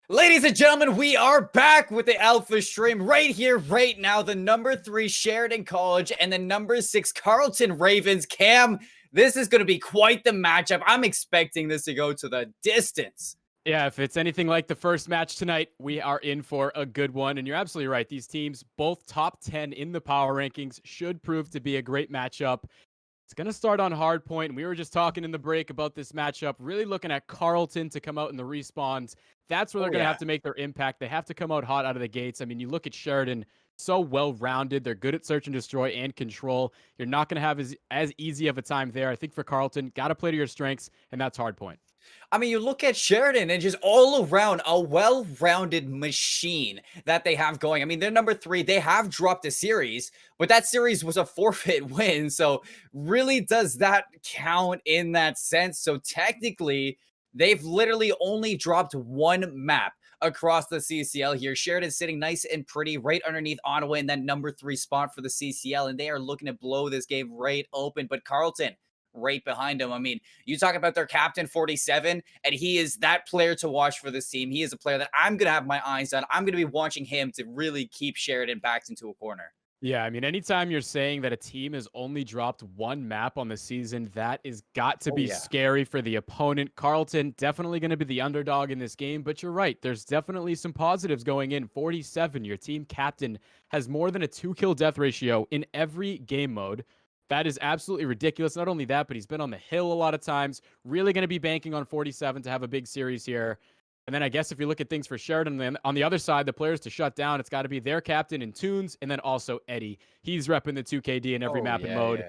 Ladies and gentlemen, we are back with the Alpha Stream right here, right now. The number 3 Sheridan College and the number 6 Carleton Ravens. Cam, this is going to be quite the matchup. I'm expecting this to go to the distance. Yeah, if it's anything like the first match tonight, we are in for a good one. And you're absolutely right. These teams, both top 10 in the power rankings, should prove to be a great matchup. It's going to start on hard point. We were just talking in the break about this matchup, really looking at Carleton to come out in the respawns. That's where they're going to have to make their impact. They have to come out hot out of the gates. I mean, you look at Sheridan, so well-rounded. They're good at search and destroy and control. You're not going to have as easy of a time there. I think for Carleton, got to play to your strengths, and that's hard point. I mean, you look at Sheridan and just all around a well-rounded machine that they have going. I mean, they're number 3. They have dropped a series, but that series was a forfeit win. So really does that count in that sense? So technically, they've literally only dropped one map across the CCL here. Sheridan sitting nice and pretty right underneath Ottawa in that number 3 spot for the CCL, and they are looking to blow this game right open. But Carleton right behind him. I mean, you talk about their captain 47, and he is that player to watch for this team. He is a player that I'm going to have my eyes on. I'm going to be watching him to really keep Sheridan backed into a corner. Yeah, I mean, anytime you're saying that a team has only dropped one map on the season, that is got to be scary for the opponent. Carleton definitely going to be the underdog in this game, but you're right. There's definitely some positives going in. 47, your team captain has more than a 2-kill death ratio in every game mode. That is absolutely ridiculous. Not only that, but he's been on the hill a lot of times. Really going to be banking on 47 to have a big series here. And then I guess if you look at things for Sheridan, then on the other side, the players to shut down, it's got to be their captain in Tunes and then also Eddie. He's repping the 2KD in every map and mode.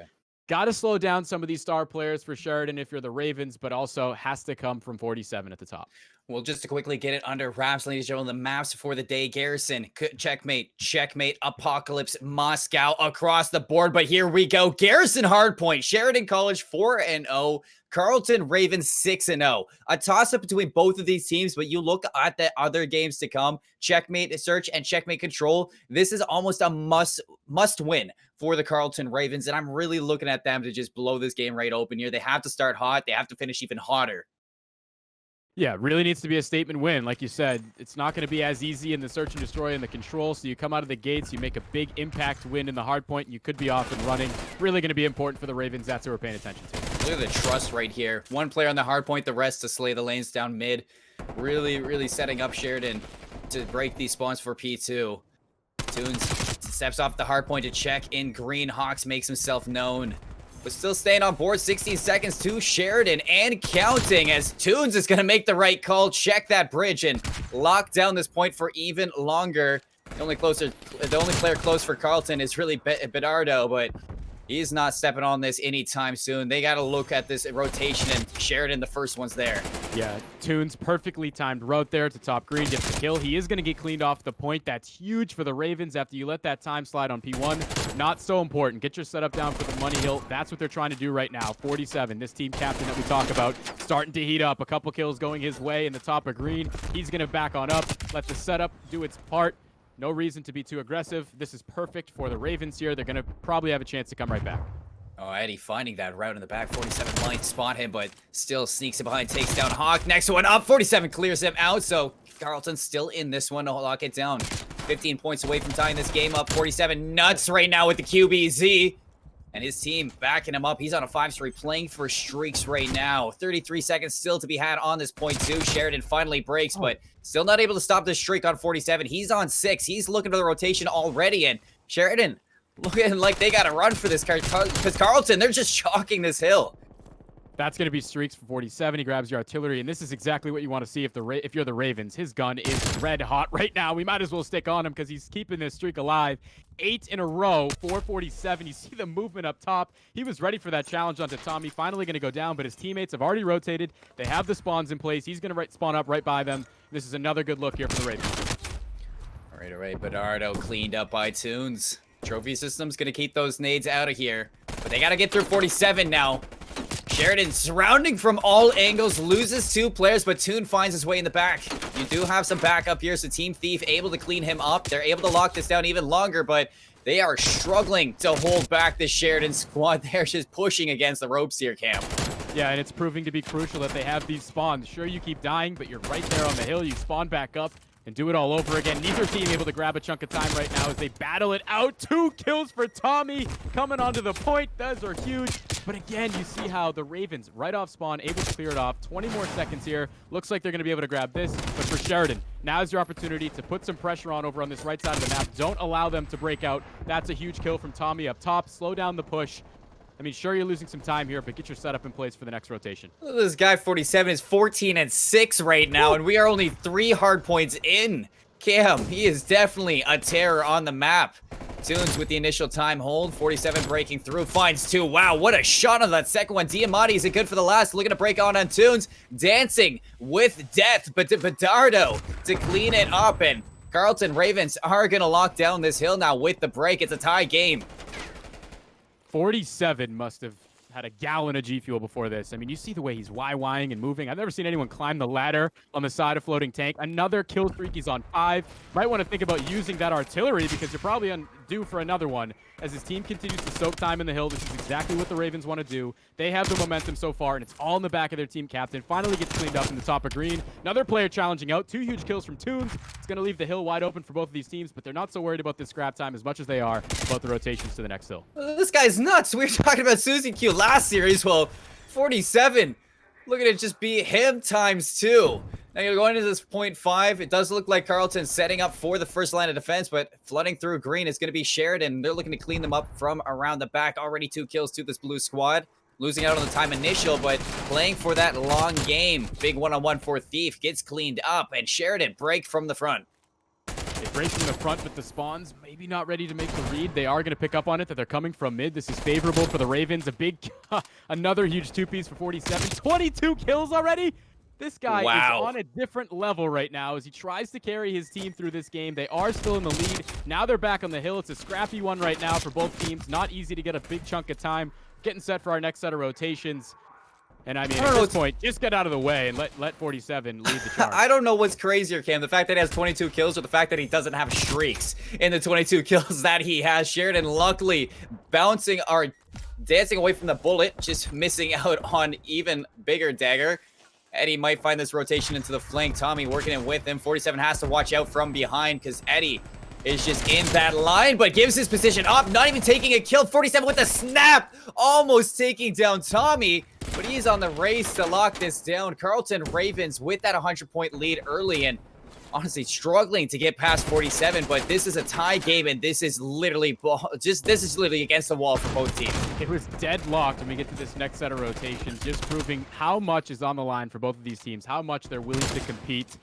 Got to slow down some of these star players for Sheridan if you're the Ravens, but also has to come from 47 at the top. Well, just to quickly get it under wraps, ladies and gentlemen, the maps for the day. Garrison, checkmate, Apocalypse, Moscow across the board. But here we go. Garrison hardpoint, Sheridan College 4-0, Carleton Ravens 6-0. A toss-up between both of these teams, but you look at the other games to come, checkmate search and checkmate control. This is almost a must win for the Carleton Ravens, and I'm really looking at them to just blow this game right open here. They have to start hot. They have to finish even hotter. Yeah, really needs to be a statement win. Like you said, it's not going to be as easy in the search and destroy and the control. So you come out of the gates, you make a big impact win in the hard point, and you could be off and running. Really going to be important for the Ravens. That's what we're paying attention to. Look at the trust right here. One player on the hard point, the rest to slay the lanes down mid. Really setting up Sheridan to break these spawns for P2. Tunes steps off the hard point to check in green. Hawks makes himself known, but still staying on board. 16 seconds to Sheridan and counting as Tunes is going to make the right call, check that bridge, and lock down this point for even longer. The only player close for Carleton is really Bedardo, but he's not stepping on this anytime soon. They got to look at this rotation, and Sheridan, the first one's there. Yeah, Tunes perfectly timed route there to top green, gets the kill. He is going to get cleaned off the point. That's huge for the Ravens after you let that time slide on P1. Not so important. Get your setup down for the money hill. That's what they're trying to do right now. 47, this team captain that we talk about, starting to heat up. A couple kills going his way in the top of green. He's going to back on up, let the setup do its part. No reason to be too aggressive. This is perfect for the Ravens here. They're going to probably have a chance to come right back. Oh, Eddie finding that route in the back. 47 might spot him, but still sneaks it behind, takes down Hawk. Next one up. 47 clears him out, so Carleton's still in this one to lock it down. 15 points away from tying this game up. 47 nuts right now with the QBZ. And his team backing him up. He's on a 5-streak, playing for streaks right now. 33 seconds still to be had on this point, too. Sheridan finally breaks, but still not able to stop this streak on 47. He's on 6. He's looking for the rotation already, and Sheridan looking like they got to run for this because Carleton, they're just chalking this hill. That's going to be streaks for 47. He grabs your artillery, and this is exactly what you want to see if you're the Ravens. His gun is red hot right now. We might as well stick on him because he's keeping this streak alive. 8 in a row, 447. You see the movement up top. He was ready for that challenge onto Tommy. Finally going to go down, but his teammates have already rotated. They have the spawns in place. He's going to spawn up right by them. This is another good look here for the Ravens. All right. Bedardo cleaned up by Tunes. Trophy system's going to keep those nades out of here, but they got to get through 47 now. Sheridan surrounding from all angles, loses 2 players, but Toon finds his way in the back. You do have some backup here, so Team Thief able to clean him up. They're able to lock this down even longer, but they are struggling to hold back this Sheridan squad. They're just pushing against the ropes here, Cam. Yeah, and it's proving to be crucial that they have these spawns. Sure, you keep dying, but you're right there on the hill. You spawn back up and do it all over again. Neither team able to grab a chunk of time right now as they battle it out. 2 kills for Tommy coming onto the point. Those are huge. But again, you see how the Ravens, right off spawn, able to clear it off. 20 more seconds here. Looks like they're going to be able to grab this. But for Sheridan, now's your opportunity to put some pressure on over on this right side of the map. Don't allow them to break out. That's a huge kill from Tommy up top. Slow down the push. I mean, sure, you're losing some time here, but get your setup in place for the next rotation. This guy 47 is 14-6 right now, and we are only 3 hard points in. Cam, he is definitely a terror on the map. Tunes with the initial time hold. 47 breaking through, finds 2. Wow, what a shot on that second one. Diamante, is it good for the last? Looking to break on Tunes. Dancing with death, but to Bedardo to clean it up. And Carlton Ravens are going to lock down this hill now with the break. It's a tie game. 47 must have had a gallon of G Fuel before this. I mean, you see the way he's YYing and moving. I've never seen anyone climb the ladder on the side of floating tank. Another kill streak. He's on 5. Might want to think about using that artillery because you're probably due for another one. As his team continues to soak time in the hill, this is exactly what the Ravens want to do. They have the momentum so far, and it's all in the back of their team captain. Finally gets cleaned up in the top of green. Another player challenging out. 2 huge kills from Tunes. It's going to leave the hill wide open for both of these teams, but they're not so worried about this scrap time as much as they are about the rotations to the next hill. This guy's nuts. We were talking about Susie Q last series. Well, 47. Look at it just be him times 2. Now you're going into this 0.5. It does look like Carlton's setting up for the first line of defense, but flooding through green is going to be Sheridan. They're looking to clean them up from around the back. Already 2 kills to this blue squad. Losing out on the time initial, but playing for that long game. Big one-on-one for Thief. Gets cleaned up, and Sheridan break from the front. They break from the front with the spawns. Maybe not ready to make the read. They are going to pick up on it that they're coming from mid. This is favorable for the Ravens. A big, another huge 2-piece for 47. 22 kills already. This guy is on a different level right now as he tries to carry his team through this game. They are still in the lead. Now they're back on the hill. It's a scrappy one right now for both teams. Not easy to get a big chunk of time. Getting set for our next set of rotations. And I mean, at this point, just get out of the way and let 47 lead the charge. I don't know what's crazier, Cam. The fact that he has 22 kills or the fact that he doesn't have streaks in the 22 kills that he has. Sheridan luckily bouncing or dancing away from the bullet, just missing out on even bigger dagger. Eddie might find this rotation into the flank. Tommy working it with him. 47 has to watch out from behind because Eddie is just in that line, but gives his position up. Not even taking a kill. 47 with a snap. Almost taking down Tommy, but he's on the race to lock this down. Carlton Ravens with that 100-point lead early and honestly struggling to get past 47, but this is a tie game and this is literally against the wall for both teams. It was deadlocked when we get to this next set of rotations, just proving how much is on the line for both of these teams, how much they're willing to compete.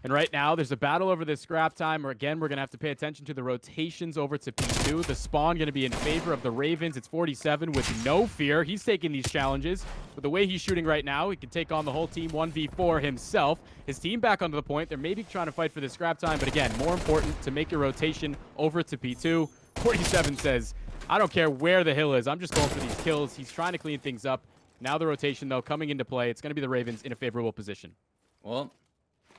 And right now, there's a battle over this scrap time. Again, we're going to have to pay attention to the rotations over to P2. The spawn going to be in favor of the Ravens. It's 47 with no fear. He's taking these challenges. But the way he's shooting right now, he can take on the whole team 1v4 himself. His team back onto the point. They're maybe trying to fight for this scrap time. But again, more important to make your rotation over to P2. 47 says, I don't care where the hill is. I'm just going for these kills. He's trying to clean things up. Now the rotation, though, coming into play. It's going to be the Ravens in a favorable position. Well,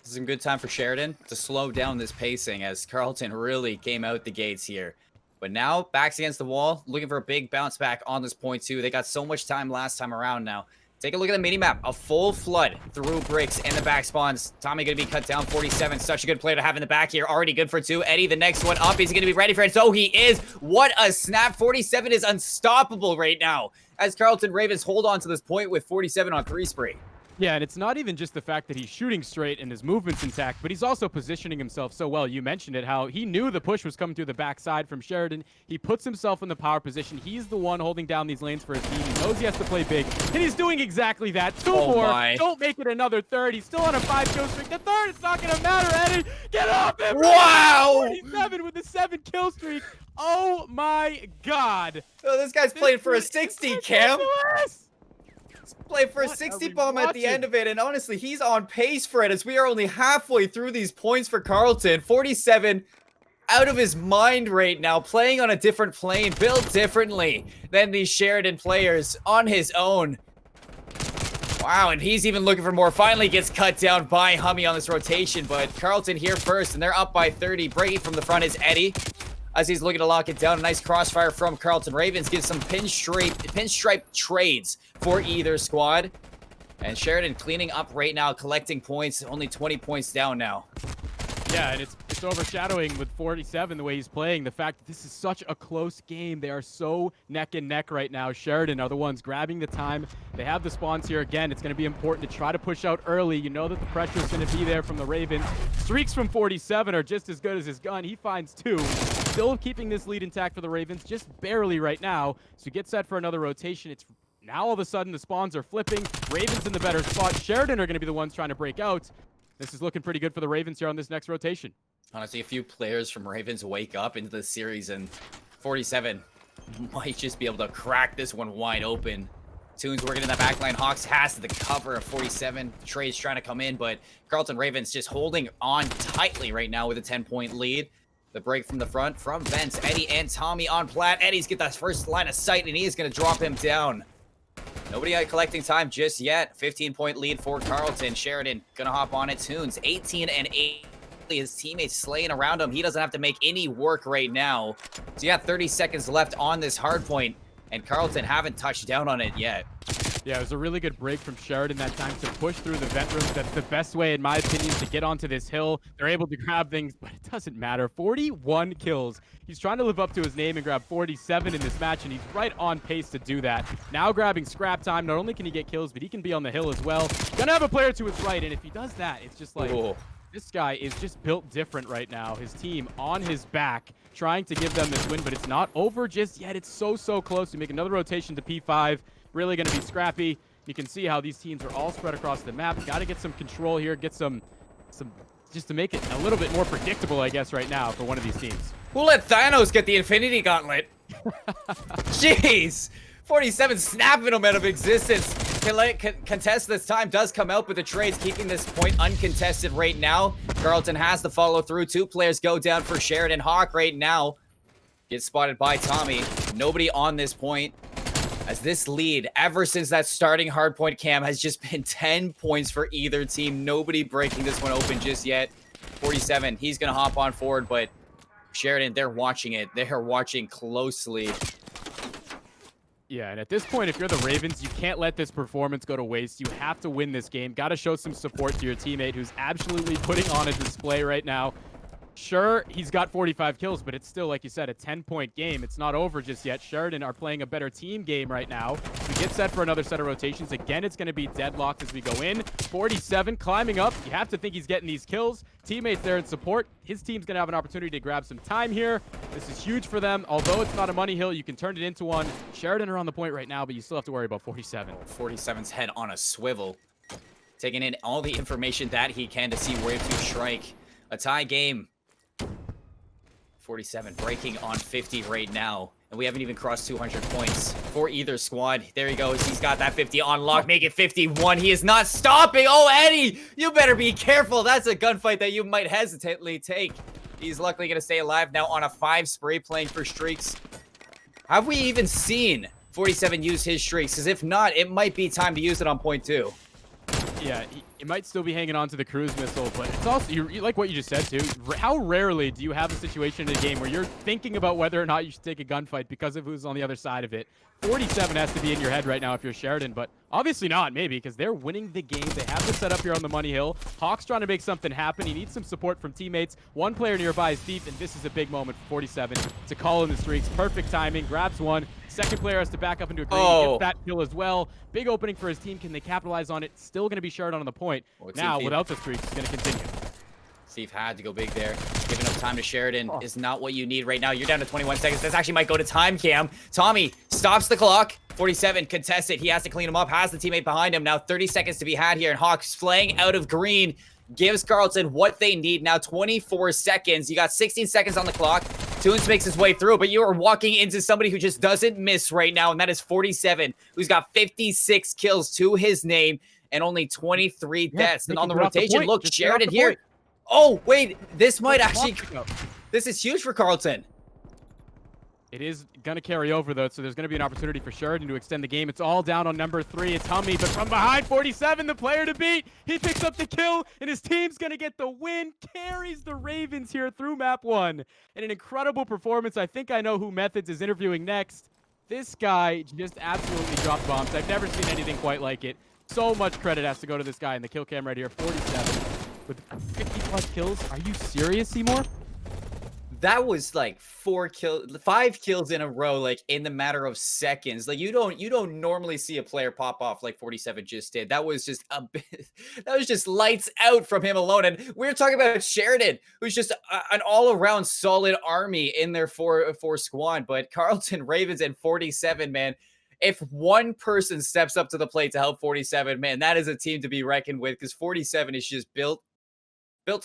this is a good time for Sheridan to slow down this pacing as Carlton really came out the gates here. But now, backs against the wall, looking for a big bounce back on this point too. They got so much time last time around now. Take a look at the mini-map. A full flood through bricks in the back spawns. Tommy going to be cut down. 47. Such a good player to have in the back here. Already good for 2. Eddie, the next one up. Is he going to be ready for it? So he is. What a snap. 47 is unstoppable right now as Carlton Ravens hold on to this point with 47 on 3 spree. Yeah, and it's not even just the fact that he's shooting straight and his movement's intact, but he's also positioning himself so well. You mentioned it, how he knew the push was coming through the backside from Sheridan. He puts himself in the power position. He's the one holding down these lanes for his team. He knows he has to play big, and he's doing exactly that. 2 more. My. Don't make it another third. He's still on a 5-kill streak. The third, it's not going to matter, Eddie. Get off him. Wow. 47 with a 7-kill streak. Oh, my God. Oh, this guy's playing for a 60, Cam. Play for a What 60 are we bomb at the watching? end of it, and honestly, he's on pace for it as we are only halfway through these points for Carlton. 47 out of his mind right now, playing on a different plane, built differently than these Sheridan players on his own. Wow, and he's even looking for more. Finally gets cut down by Hummy on this rotation, but Carlton here first, and they're up by 30. Breaking from the front is Eddie. as he's looking to lock it down. A nice crossfire from Carlton. Ravens gives some pinstripe trades for either squad. And Sheridan cleaning up right now, collecting points. Only 20 points down now. Yeah, and it's overshadowing with 47 the way he's playing. The fact that this is such a close game. They are so neck and neck right now. Sheridan are the ones grabbing the time. They have the spawns here. Again, it's going to be important to try to push out early. You know that the pressure is going to be there from the Ravens. Streaks from 47 are just as good as his gun. He finds 2. Still keeping this lead intact for the Ravens, just barely right now. So get set for another rotation. It's now all of a sudden the spawns are flipping. Ravens in the better spot. Sheridan are going to be the ones trying to break out. This is looking pretty good for the Ravens here on this next rotation. Honestly, a few players from Ravens wake up into the series, and 47 might just be able to crack this one wide open. Toons working in the backline. Hawks has the cover of 47. Trey's trying to come in, but Carlton Ravens just holding on tightly right now with a 10-point lead. The break from the front from Vince, Eddie, and Tommy on plat. Eddie's get that first line of sight, and he is going to drop him down. Nobody collecting time just yet. 15-point lead for Carlton. Sheridan gonna hop on it. Toons 18-8. His teammates slaying around him. He doesn't have to make any work right now. So you got 30 seconds left on this hard point, and Carlton haven't touched down on it yet. Yeah, it was a really good break from Sheridan that time to push through the vent room. That's the best way, in my opinion, to get onto this hill. They're able to grab things, but it doesn't matter. 41 kills. He's trying to live up to his name and grab 47 in this match, and he's right on pace to do that. Now grabbing scrap time. Not only can he get kills, but he can be on the hill as well. Gonna have a player to his right, and if he does that, it's just like... Ooh. This guy is just built different right now. His team on his back, trying to give them this win, but it's not over just yet. It's so close. We make another rotation to P5. Really going to be scrappy. You can see how these teams are all spread across the map. Got to get some control here, get some just to make it a little bit more predictable, I guess, right now for one of these teams. We'll let Thanos get the Infinity Gauntlet. Jeez. 47 snapping him out of existence. Contest this time does come out, but the trades keeping this point uncontested right now. Carlton has the follow through. 2 players go down for Sheridan. Hawk right now gets spotted by Tommy. Nobody on this point. As this lead, ever since that starting hardpoint cam, has just been 10 points for either team. Nobody breaking this one open just yet. 47, he's going to hop on forward, but Sheridan, they're watching it. They're watching closely. Yeah, and at this point, if you're the Ravens, you can't let this performance go to waste. You have to win this game. Got to show some support to your teammate who's absolutely putting on a display right now. Sure, he's got 45 kills, but it's still, like you said, a 10-point game. It's not over just yet. Sheridan are playing a better team game right now. We get set for another set of rotations. Again, it's going to be deadlocked as we go in. 47 climbing up. You have to think he's getting these kills. Teammates there in support. His team's going to have an opportunity to grab some time here. This is huge for them. Although it's not a money hill, you can turn it into one. Sheridan are on the point right now, but you still have to worry about 47. 47's head on a swivel. Taking in all the information that he can to see where to strike. A tie game. 47 breaking on 50 right now, and we haven't even crossed 200 points for either squad. There he goes. He's got that 50 on lock. Make it 51. He is not stopping. Oh, Eddie, you better be careful. That's a gunfight that you might hesitantly take. He's luckily going to stay alive now on a 5 spray, playing for streaks. Have we even seen 47 use his streaks? Because if not, it might be time to use it on point 2. Yeah, it might still be hanging on to the cruise missile, but it's also, you like what you just said, too. How rarely do you have a situation in a game where you're thinking about whether or not you should take a gunfight because of who's on the other side of it? 47 has to be in your head right now if you're Sheridan, but obviously not, maybe, because they're winning the game. They have the setup here on the money hill. Hawk's trying to make something happen. He needs some support from teammates. One player nearby is Thief, and this is a big moment for 47 to call in the streaks. Perfect timing, grabs one. Second player has to back up into a green. Gets that kill as well. Big opening for his team. Can they capitalize on it? Still going to be Sheridan on the point. Now, without the streaks, it's going to continue. Steve had to go big there. Giving up time to Sheridan is not what you need right now. You're down to 21 seconds. This actually might go to time cam. Tommy stops the clock. 47 contested. He has to clean him up. Has the teammate behind him. Now 30 seconds to be had here. And Hawks flaying out of green. Gives Carlton what they need. Now 24 seconds. You got 16 seconds on the clock. Toons makes his way through, but you are walking into somebody who just doesn't miss right now, and that is 47, who's got 56 kills to his name and only 23 deaths. And on the rotation, look, Sheridan here. Oh, wait, this might actually... This is huge for Carlton. It is going to carry over, though, so there's going to be an opportunity for Sheridan to extend the game. It's all down on number 3. It's Hummy, but from behind, 47, the player to beat. He picks up the kill, and his team's going to get the win. Carries the Ravens here through map 1. And an incredible performance. I think I know who Methods is interviewing next. This guy just absolutely dropped bombs. I've never seen anything quite like it. So much credit has to go to this guy in the kill cam right here. 47 with 50-plus kills. Are you serious, Seymour? That was like 5 kills in a row, like in the matter of seconds. Like you don't normally see a player pop off like 47 just did. That was just a bit, that was just lights out from him alone. And we're talking about Sheridan, who's just an all around solid army in their four squad. But Carlton Ravens and 47, man. If one person steps up to the plate to help 47, man, that is a team to be reckoned with, because 47 is just built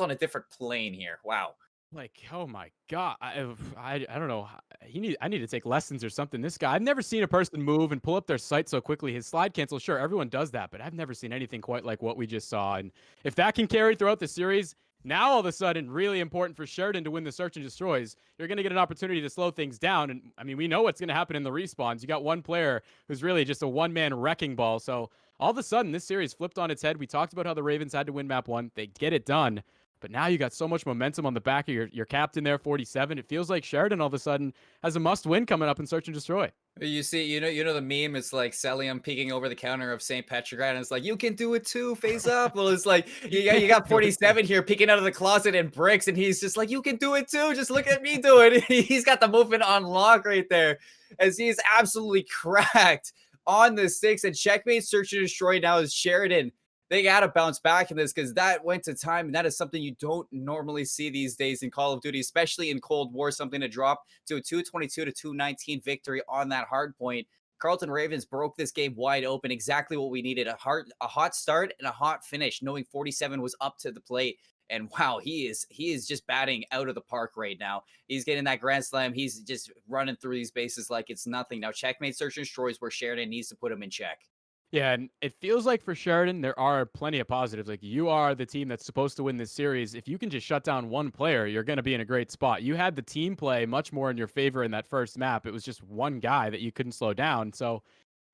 on a different plane here. Wow. Like, oh my god, I don't know. I need to take lessons or something. This guy, I've never seen a person move and pull up their sight so quickly. His slide cancel, sure, everyone does that, but I've never seen anything quite like what we just saw. And if that can carry throughout the series, now all of a sudden, really important for Sheridan to win the search and destroys. You're going to get an opportunity to slow things down. And I mean, we know what's going to happen in the respawns. You got one player who's really just a one-man wrecking ball. So all of a sudden, this series flipped on its head. We talked about how the Ravens had to win map 1. They get it done. But now you got so much momentum on the back of your captain there, 47. It feels like Sheridan all of a sudden has a must-win coming up in Search and Destroy. You see, you know the meme. It's like Celium peeking over the counter of St. Petrograd, and it's like, you can do it too, face up. Well, it's like you got 47 here peeking out of the closet in bricks, and he's just like, you can do it too. Just look at me do it. He's got the movement on lock right there, as he's absolutely cracked on the sticks. And checkmate, search and destroy now is Sheridan. They got to bounce back in this, because that went to time. And that is something you don't normally see these days in Call of Duty, especially in Cold War, something to drop to a 222 to 219 victory on that hard point. Carlton Ravens broke this game wide open. Exactly what we needed. A hot start and a hot finish, knowing 47 was up to the plate. And wow, he is just batting out of the park right now. He's getting that grand slam. He's just running through these bases like it's nothing. Now, checkmate, search and destroys where Sheridan needs to put him in check. Yeah, and it feels like for Sheridan, there are plenty of positives. Like, you are the team that's supposed to win this series. If you can just shut down one player, you're going to be in a great spot. You had the team play much more in your favor in that first map. It was just one guy that you couldn't slow down. So,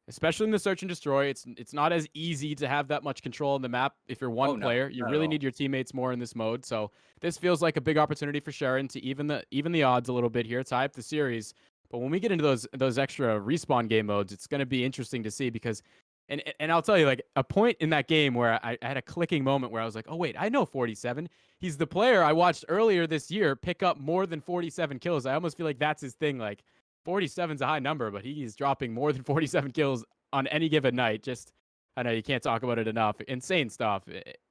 especially in the search and destroy, it's not as easy to have that much control in the map if you're Oh one no, player. You not at really all. need your teammates more in this mode. So, this feels like a big opportunity for Sheridan to even the odds a little bit here, tie up the series. But when we get into those extra respawn game modes, it's going to be interesting to see, because and I'll tell you, like, a point in that game where I had a clicking moment where I was like, oh wait, I know 47. He's the player I watched earlier this year pick up more than 47 kills. I almost feel like that's his thing. Like, 47's a high number, but he's dropping more than 47 kills on any given night. Just, I know you can't talk about it enough. Insane stuff.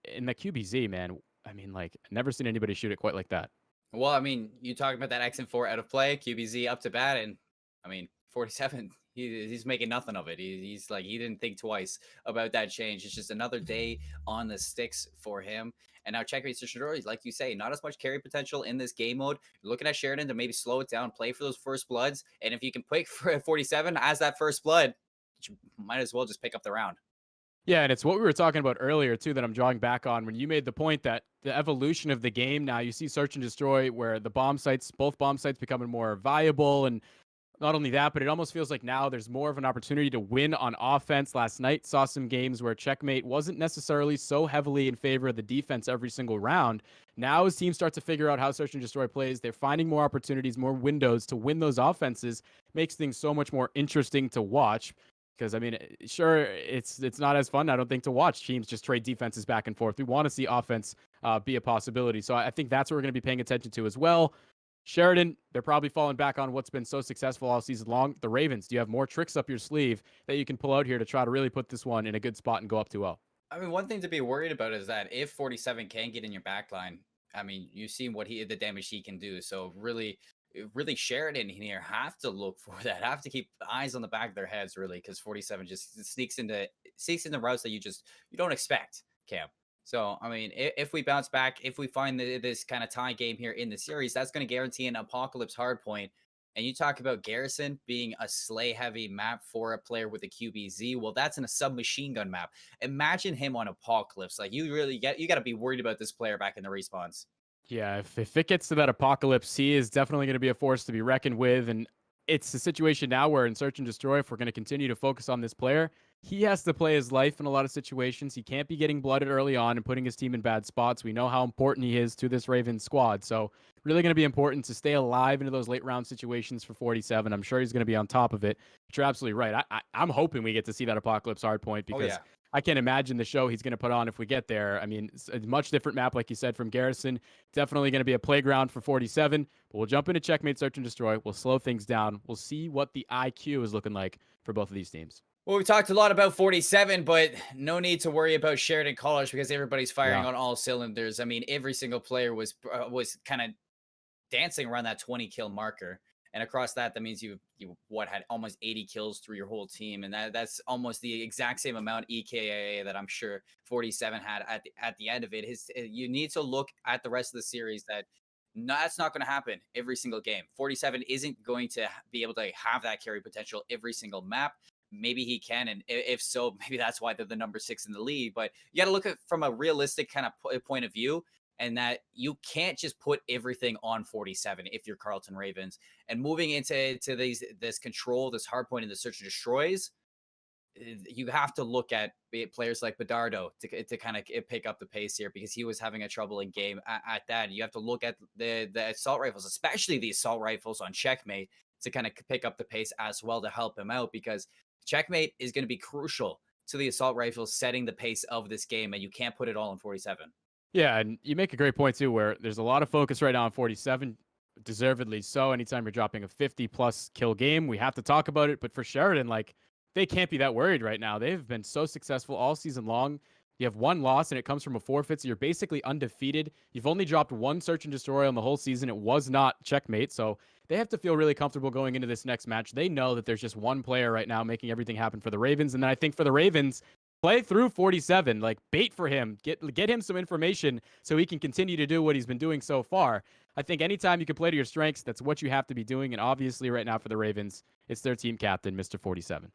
In the QBZ, man. I mean, like, I've never seen anybody shoot it quite like that. Well, I mean, you talking about that X4 out of play, QBZ up to bat, and I mean, 47, he's making nothing of it. He's like, he didn't think twice about that change. It's just another day on the sticks for him. And now checkmate Shadori, like you say, not as much carry potential in this game mode. You're looking at Sheridan to maybe slow it down, play for those first bloods. And if you can pick for 47 as that first blood, you might as well just pick up the round. Yeah, and it's what we were talking about earlier too that I'm drawing back on when you made the point that the evolution of the game, now you see search and destroy where the both bomb sites becoming more viable, and not only that, but it almost feels like now there's more of an opportunity to win on offense. Last night saw some games where checkmate wasn't necessarily so heavily in favor of the defense every single round. Now as teams start to figure out how search and destroy plays, they're finding more opportunities, more windows to win those offenses. Makes things so much more interesting to watch. Because I mean, sure, it's not as fun, I don't think, to watch teams just trade defenses back and forth. We want to see offense be a possibility. So I think that's what we're going to be paying attention to as well. Sheridan, they're probably falling back on what's been so successful all season long. The Ravens, do you have more tricks up your sleeve that you can pull out here to try to really put this one in a good spot and go up 2-0? I mean, one thing to be worried about is that if 47 can get in your back line, I mean, you've seen the damage he can do. So really Sheridan here have to look for that, have to keep eyes on the back of their heads, really, because 47 just sneaks into routes that you don't expect, Cam. So I mean, if we bounce back, if we find this kind of tie game here in the series, that's going to guarantee an apocalypse hard point. And you talk about Garrison being a slay heavy map for a player with a QBZ. Well, that's in a submachine gun map. Imagine him on Apocalypse. Like, you got to be worried about this player back in the respawns. Yeah, if it gets to that apocalypse, he is definitely going to be a force to be reckoned with. And it's a situation now where in Search and Destroy, if we're going to continue to focus on this player, he has to play his life in a lot of situations. He can't be getting blooded early on and putting his team in bad spots. We know how important he is to this Ravens squad. So really going to be important to stay alive into those late round situations for 47. I'm sure he's going to be on top of it. But you're absolutely right. I'm hoping we get to see that Apocalypse Hardpoint Oh because yeah. I can't imagine the show he's going to put on if we get there. I mean, it's a much different map, like you said, from Garrison. Definitely going to be a playground for 47. But we'll jump into Checkmate, Search, and Destroy. We'll slow things down. We'll see what the IQ is looking like for both of these teams. Well, we talked a lot about 47, but no need to worry about Sheridan College because everybody's firing Yeah. on all cylinders. I mean, every single player was kind of dancing around that 20 kill marker. And across that, that means you had almost 80 kills through your whole team, and that's almost the exact same amount EKIA that I'm sure 47 had at the end of it. You need to look at the rest of the series that that's not going to happen every single game. 47 isn't going to be able to have that carry potential every single map. Maybe he can, and if so, maybe that's why they're the number 6 in the league. But you got to look at from a realistic kind of point of view, and that you can't just put everything on 47 if you're Carleton Ravens. And moving into this control, this hard point in the Search and Destroys, you have to look at players like Bedardo to kind of pick up the pace here because he was having a troubling game at that. You have to look at the assault rifles, especially the assault rifles on Checkmate, to kind of pick up the pace as well to help him out, because Checkmate is going to be crucial to the assault rifles setting the pace of this game, and you can't put it all on 47. Yeah, and you make a great point too, where there's a lot of focus right now on 47, deservedly so. Anytime you're dropping a 50+ kill game, we have to talk about it. But for Sheridan, like, they can't be that worried right now. They've been so successful all season long. You have one loss and it comes from a forfeit, so you're basically undefeated. You've only dropped one Search and Destroy on the whole season. It was not Checkmate, so they have to feel really comfortable going into this next match. They know that there's just one player right now making everything happen for the Ravens, and then I think for the Ravens, play through 47, like bait for him, get him some information so he can continue to do what he's been doing so far. I think anytime you can play to your strengths, that's what you have to be doing. And obviously right now for the Ravens, it's their team captain, Mr. 47.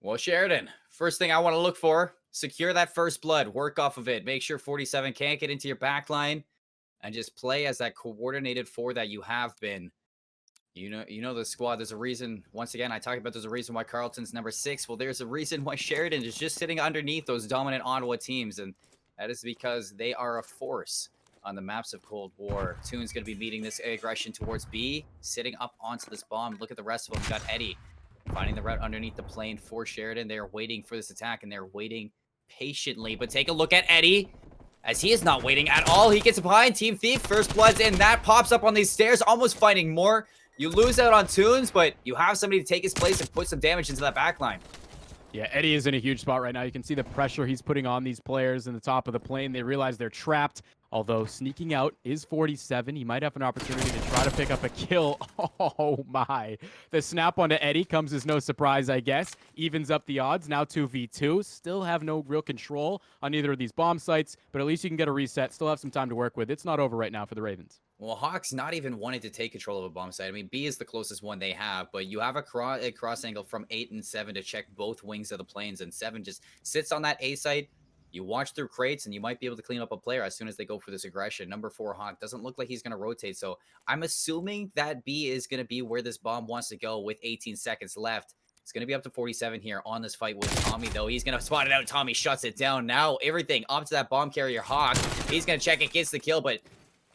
Well, Sheridan, first thing I want to look for, secure that first blood, work off of it. Make sure 47 can't get into your back line, and just play as that coordinated 4 that you have been. You know the squad. There's a reason. Once again, I talked about there's a reason why Carleton's number 6. Well, there's a reason why Sheridan is just sitting underneath those dominant Ottawa teams, and that is because they are a force on the maps of Cold War. Toon's going to be meeting this aggression towards B, sitting up onto this bomb. Look at the rest of them. We got Eddie finding the route underneath the plane for Sheridan. They are waiting for this attack, and they're waiting patiently. But take a look at Eddie, as he is not waiting at all. He gets behind Team Thief. First blood's in. That pops up on these stairs, almost finding more. You lose out on Toons, but you have somebody to take his place and put some damage into that backline. Yeah, Eddie is in a huge spot right now. You can see the pressure he's putting on these players in the top of the plane. They realize they're trapped. Although sneaking out is 47. He might have an opportunity to try to pick up a kill. Oh my. The snap onto Eddie comes as no surprise, I guess. Evens up the odds. Now 2v2. Still have no real control on either of these bomb sites, but at least you can get a reset. Still have some time to work with. It's not over right now for the Ravens. Well, Hawks not even wanting to take control of a bomb site. I mean, B is the closest one they have, but you have a cross angle from 8 and 7 to check both wings of the planes, and 7 just sits on that A site. You watch through crates, and you might be able to clean up a player as soon as they go for this aggression. Number 4, Hawk, doesn't look like he's going to rotate, so I'm assuming that B is going to be where this bomb wants to go with 18 seconds left. It's going to be up to 47 here on this fight with Tommy, though. He's going to spot it out. Tommy shuts it down. Now everything up to that bomb carrier, Hawk. He's going to check it, gets the kill, but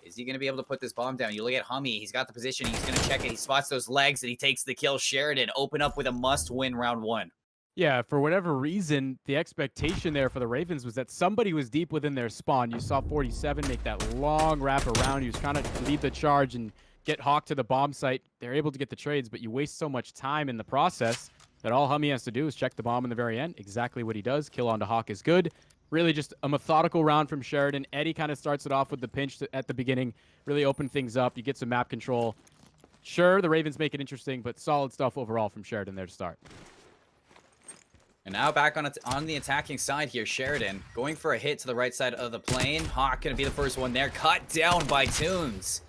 is he going to be able to put this bomb down? You look at Hummy. He's got the position. He's going to check it. He spots those legs, and he takes the kill. Sheridan open up with a must-win round 1. Yeah, for whatever reason, the expectation there for the Ravens was that somebody was deep within their spawn. You saw 47 make that long wrap around. He was trying to lead the charge and get Hawk to the bomb site. They're able to get the trades, but you waste so much time in the process that all Hummy has to do is check the bomb in the very end. Exactly what he does. Kill onto Hawk is good. Really just a methodical round from Sheridan. Eddie kind of starts it off with the pinch at the beginning. Really open things up. You get some map control. Sure, the Ravens make it interesting, but solid stuff overall from Sheridan there to start. And now back on the attacking side here, Sheridan going for a hit to the right side of the plane. Hawk going to be the first one there. Cut down by Toons.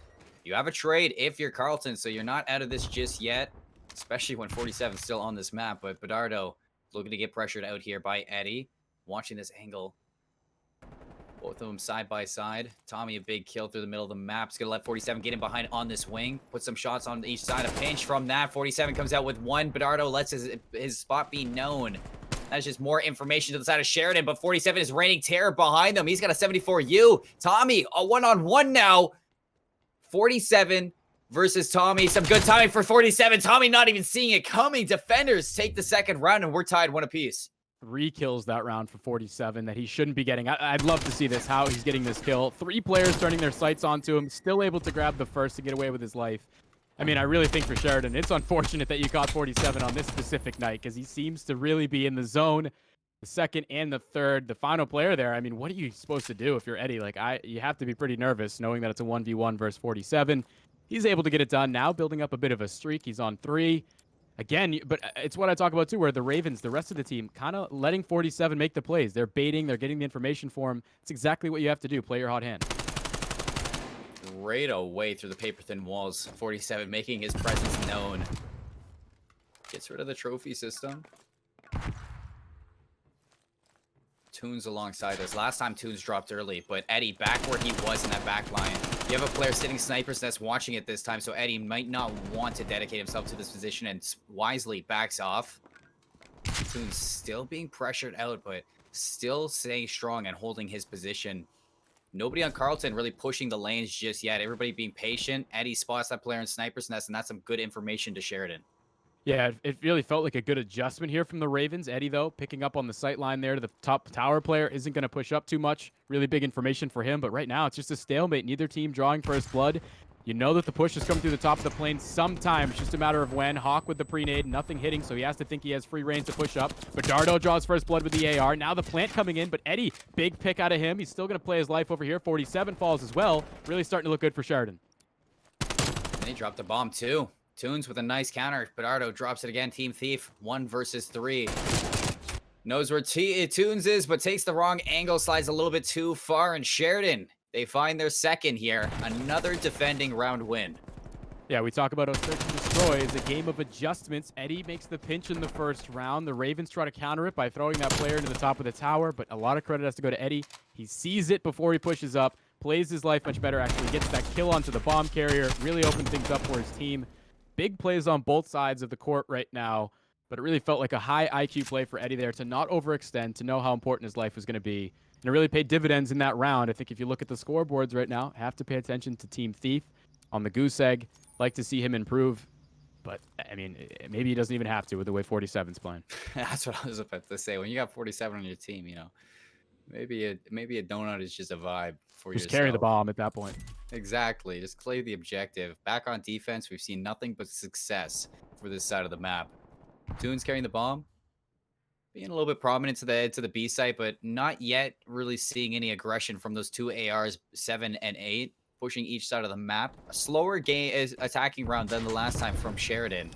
You have a trade if you're Carleton, so you're not out of this just yet, especially when 47 is still on this map. But Bedardo looking to get pressured out here by Eddie. Watching this angle. Both of them side by side. Tommy, a big kill through the middle of the map. He's going to let 47 get in behind on this wing. Put some shots on each side. A pinch from that. 47 comes out with one. Bernardo lets his spot be known. That's just more information to the side of Sheridan, but 47 is raining terror behind them. He's got a 74U. Tommy, a one-on-one now. 47 versus Tommy. Some good timing for 47. Tommy not even seeing it coming. Defenders take the second round, and we're tied one apiece. 3 kills that round for 47 that he shouldn't be getting. I'd love to see this, how he's getting this kill. 3 players turning their sights onto him, still able to grab the first to get away with his life. I mean, I really think for Sheridan, it's unfortunate that you caught 47 on this specific night because he seems to really be in the zone. The second and the third, the final player there. I mean, what are you supposed to do if you're Eddie? Like, you have to be pretty nervous knowing that it's a 1v1 versus 47. He's able to get it done now, building up a bit of a streak. He's on 3. Again, but it's what I talk about too, where the Ravens, the rest of the team, kind of letting 47 make the plays. They're baiting, they're getting the information for him. It's exactly what you have to do. Play your hot hand. Right away through the paper-thin walls. 47 making his presence known. Gets rid of the trophy system. Toons alongside us. Last time Toons dropped early, but Eddie back where he was in that back line. You have a player sitting sniper's nest watching it this time, so Eddie might not want to dedicate himself to this position and wisely backs off. Toons still being pressured out, but still staying strong and holding his position. Nobody on Carlton really pushing the lanes just yet. Everybody being patient. Eddie spots that player in sniper's nest, and that's some good information to Sheridan. Yeah, it really felt like a good adjustment here from the Ravens. Eddie, though, picking up on the sight line there to the top tower player, isn't going to push up too much. Really big information for him, but right now it's just a stalemate. Neither team drawing first blood. You know that the push is coming through the top of the plane sometimes, just a matter of when. Hawk with the pre-nade, nothing hitting, so he has to think he has free reign to push up. Bernardo draws first blood with the AR. Now the plant coming in, but Eddie, big pick out of him. He's still going to play his life over here. 47 falls as well. Really starting to look good for Sheridan. And he dropped a bomb, too. Toons with a nice counter. Bernardo drops it again. Team Thief, 1 versus 3. Knows where Toons is, but takes the wrong angle, slides a little bit too far, and Sheridan, they find their second here. Another defending round win. Yeah, we talk about a search and destroy as a game of adjustments. Eddie makes the pinch in the first round. The Ravens try to counter it by throwing that player into the top of the tower, but a lot of credit has to go to Eddie. He sees it before he pushes up, plays his life much better, actually gets that kill onto the bomb carrier, really opened things up for his team. Big plays on both sides of the court right now, but it really felt like a high IQ play for Eddie there to not overextend, to know how important his life was going to be. And it really paid dividends in that round. I think if you look at the scoreboards right now, have to pay attention to Team Thief on the goose egg. Like to see him improve, but I mean, maybe he doesn't even have to with the way 47's playing. That's what I was about to say. When you got 47 on your team, you know, maybe a donut is just a vibe for Just yourself. carry the bomb at that point. Exactly. Just play the objective. Back on defense, we've seen nothing but success for this side of the map. Toons carrying the bomb, being a little bit prominent to the B site, but not yet really seeing any aggression from those 2 ARs, 7 and 8. Pushing each side of the map. A slower game is attacking round than the last time from Sheridan.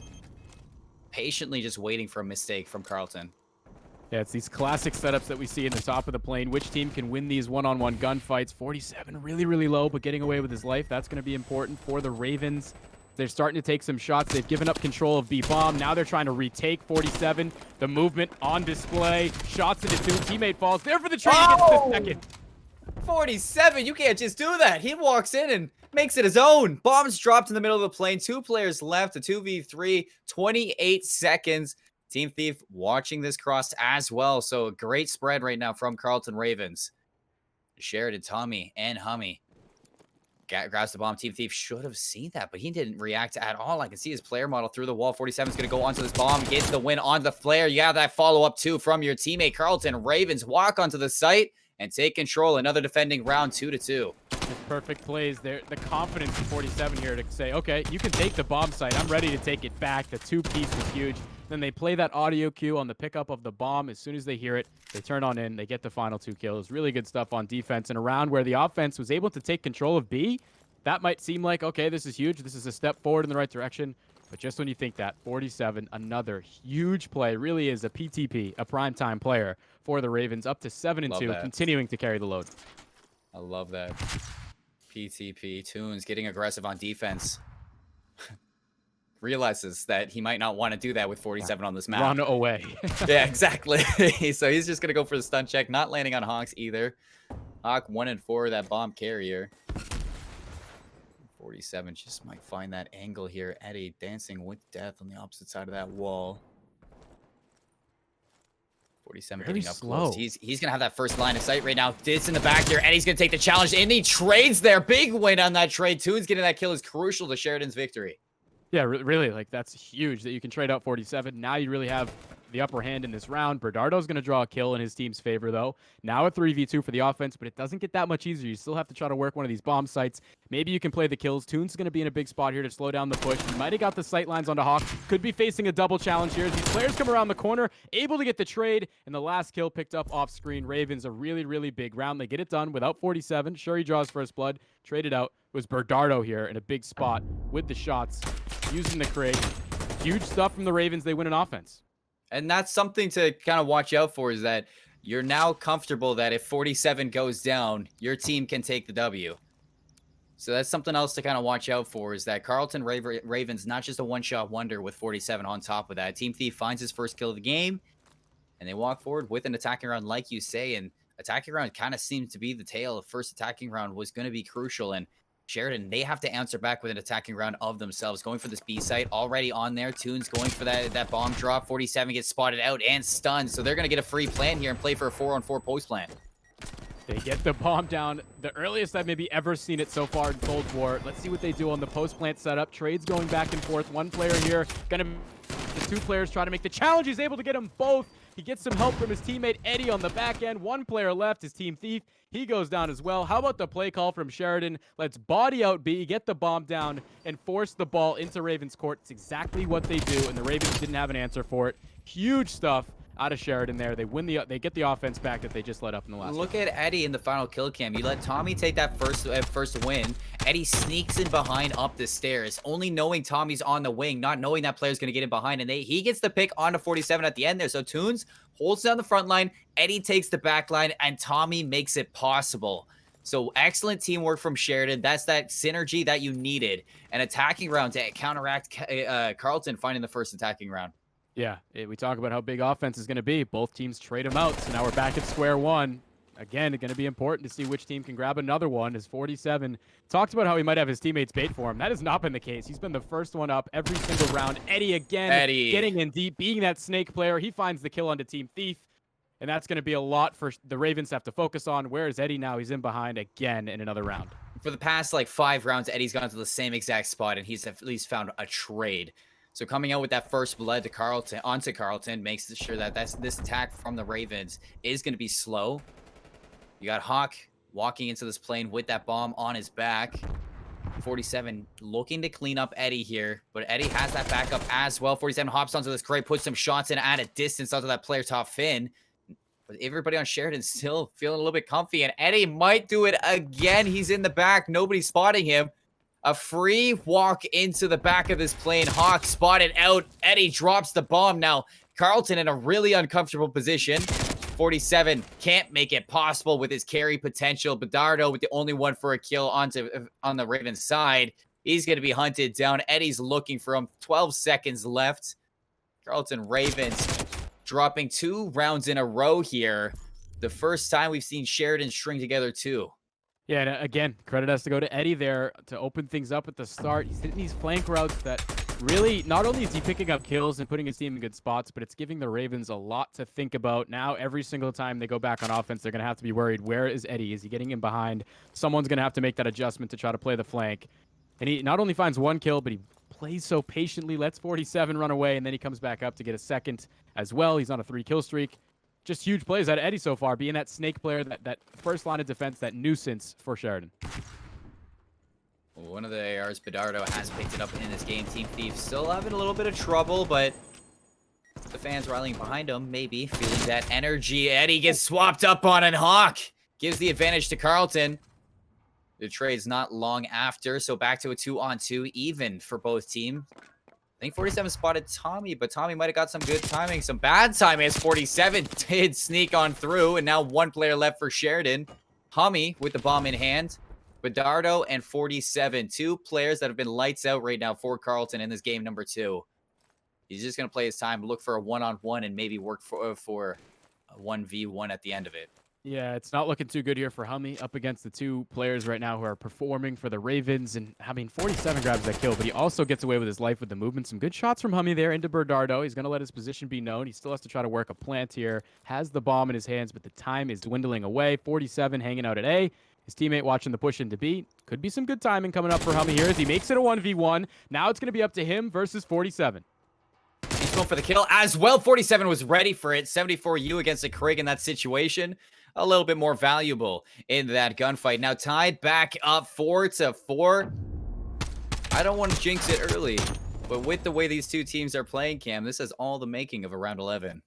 Patiently just waiting for a mistake from Carlton. Yeah, it's these classic setups that we see in the top of the plane. Which team can win these one-on-one gunfights? 47 really, really low, but getting away with his life. That's going to be important for the Ravens. They're starting to take some shots. They've given up control of B-bomb. Now they're trying to retake 47. The movement on display. Shots into two. Teammate falls there for the trade. Gets the second. 47, you can't just do that. He walks in and makes it his own. Bombs dropped in the middle of the plane. 2 players left, a 2v3, 28 seconds. Team Thief watching this cross as well. So a great spread right now from Carlton Ravens. Sheridan, Tommy, and Hummy. Grabs the bomb. Team Thief should have seen that, but he didn't react at all. I can see his player model through the wall. 47 is going to go onto this bomb, gets the win on the flare. You have that follow-up too from your teammate. Carlton Ravens walk onto the site and take control. Another defending round 2-2. Perfect plays there. The confidence in 47 here to say, okay, you can take the bomb site. I'm ready to take it back. The 2-piece was huge. Then they play that audio cue on the pickup of the bomb. As soon as they hear it, they turn on in. They get the final 2 kills. Really good stuff on defense. And a round where the offense was able to take control of B, that might seem like, okay, this is huge. This is a step forward in the right direction. But just when you think that, 47, another huge play, really is a PTP, a primetime player for the Ravens, up to 7-2, continuing to carry the load. I love that. PTP, Toons getting aggressive on defense. Realizes that he might not want to do that with 47 on this map. Run away. Yeah, exactly. So he's just going to go for the stun check, not landing on Honks either. Hawk 1 and 4, that bomb carrier. 47 just might find that angle here. Eddie dancing with death on the opposite side of that wall. 47 Very getting up slow. close. He's gonna have that first line of sight right now. It's in the back here. Eddie's gonna take the challenge, and he trades there. Big win on that trade. Toons getting that kill is crucial to Sheridan's victory. Yeah, really, like that's huge that you can trade out 47. Now you really have the upper hand in this round. Bernardo's going to draw a kill in his team's favor, though. Now a 3v2 for the offense, but it doesn't get that much easier. You still have to try to work one of these bomb sites. Maybe you can play the kills. Toon's going to be in a big spot here to slow down the push. He might have got the sight lines onto Hawk. Could be facing a double challenge here as these players come around the corner, able to get the trade, and the last kill picked up off screen. Ravens, a really big round. They get it done without 47. Sure, he draws first blood. Traded out. It was Bernardo here in a big spot with the shots, using the crate. Huge stuff from the Ravens. They win an offense. And that's something to kind of watch out for, is that you're now comfortable that if 47 goes down, your team can take the W. So that's something else to kind of watch out for, is that Carlton Ravens, not just a one-shot wonder with 47 on top of that. Team Thief finds his first kill of the game, and they walk forward with an attacking round, like you say. And attacking round kind of seemed to be the tail. The first attacking round was going to be crucial, and Sheridan, they have to answer back with an attacking round of themselves. Going for this B site, already on there. Toons going for that bomb drop. 47 gets spotted out and stunned, so they're going to get a free plan here and play for a 4-on-4 post plan. They get the bomb down. The earliest I've maybe ever seen it so far in Cold War. Let's see what they do on the post plant setup. Trades going back and forth. One player here, the two players try to make the challenge. He's able to get them both. He gets some help from his teammate Eddie on the back end. One player left, his Team Thief. He goes down as well. How about the play call from Sheridan? Let's body out B, get the bomb down, and force the ball into Ravens' court. It's exactly what they do, and the Ravens didn't have an answer for it. Huge stuff out of Sheridan there. They get the offense back that they just let up in the last Look at Eddie in the final kill cam. You let Tommy take that first win. Eddie sneaks in behind up the stairs, only knowing Tommy's on the wing, not knowing that player's going to get in behind, and he gets the pick onto 47 at the end there. So Toons holds down the front line, Eddie takes the back line, and Tommy makes it possible. So excellent teamwork from Sheridan. That's that synergy that you needed. An attacking round to counteract Carlton finding the first attacking round. Yeah, we talk about how big offense is going to be. Both teams trade them out, so now we're back at square one. Again, it's going to be important to see which team can grab another one, as 47 talked about how he might have his teammates bait for him. That has not been the case. He's been the first one up every single round. Eddie again, getting in deep, being that snake player. He finds the kill onto Team Thief, and that's going to be a lot for the Ravens to have to focus on. Where is Eddie now? He's in behind again in another round. For the past, 5 rounds, Eddie's gone to the same exact spot, and he's at least found a trade. So coming out with that first blood to onto Carlton makes sure that this attack from the Ravens is going to be slow. You got Hawk walking into this plane with that bomb on his back. 47 looking to clean up Eddie here, but Eddie has that backup as well. 47 hops onto this crate, puts some shots in at a distance onto that player top Finn. But everybody on Sheridan still feeling a little bit comfy, and Eddie might do it again. He's in the back. Nobody's spotting him. A free walk into the back of this plane. Hawk spotted out. Eddie drops the bomb. Now, Carlton in a really uncomfortable position. 47 can't make it possible with his carry potential. Bernardo with the only one for a kill on the Ravens side. He's going to be hunted down. Eddie's looking for him. 12 seconds left. Carlton Ravens dropping 2 rounds in a row here. The first time we've seen Sheridan string together 2. Yeah, and again, credit has to go to Eddie there to open things up at the start. He's hitting these flank routes that really, not only is he picking up kills and putting his team in good spots, but it's giving the Ravens a lot to think about. Now, every single time they go back on offense, they're going to have to be worried. Where is Eddie? Is he getting in behind? Someone's going to have to make that adjustment to try to play the flank. And he not only finds 1 kill, but he plays so patiently, lets 47 run away, and then he comes back up to get a second as well. He's on a 3-kill streak. Just huge plays out of Eddie so far, being that snake player, that first line of defense, that nuisance for Sheridan. One of the ARs, Bernardo, has picked it up in this game. Team Thief still having a little bit of trouble, but the fans rallying behind him, maybe feeling that energy. Eddie gets swapped up on, and Hawk gives the advantage to Carlton. The trade's not long after, so back to a 2-on-2, even for both teams. I think 47 spotted Tommy, but Tommy might have got some good timing. Some bad timing as 47 did sneak on through, and now 1 player left for Sheridan. Hummy with the bomb in hand. Bernardo and 47. 2 players that have been lights out right now for Carlton in this game number 2. He's just going to play his time, look for a 1-on-1, and maybe work for a 1v1 at the end of it. Yeah, it's not looking too good here for Hummy up against the two players right now who are performing for the Ravens. And I mean, 47 grabs that kill, but he also gets away with his life with the movement. Some good shots from Hummy there into Bernardo. He's going to let his position be known. He still has to try to work a plant here. Has the bomb in his hands, but the time is dwindling away. 47 hanging out at A. His teammate watching the push into B. Could be some good timing coming up for Hummy here as he makes it a 1v1. Now it's going to be up to him versus 47. He's going for the kill as well. 47 was ready for it. 74U against a Krig in that situation. A little bit more valuable in that gunfight. Now tied back up 4-4. I don't want to jinx it early, but with the way these two teams are playing, Cam, this has all the making of a round 11.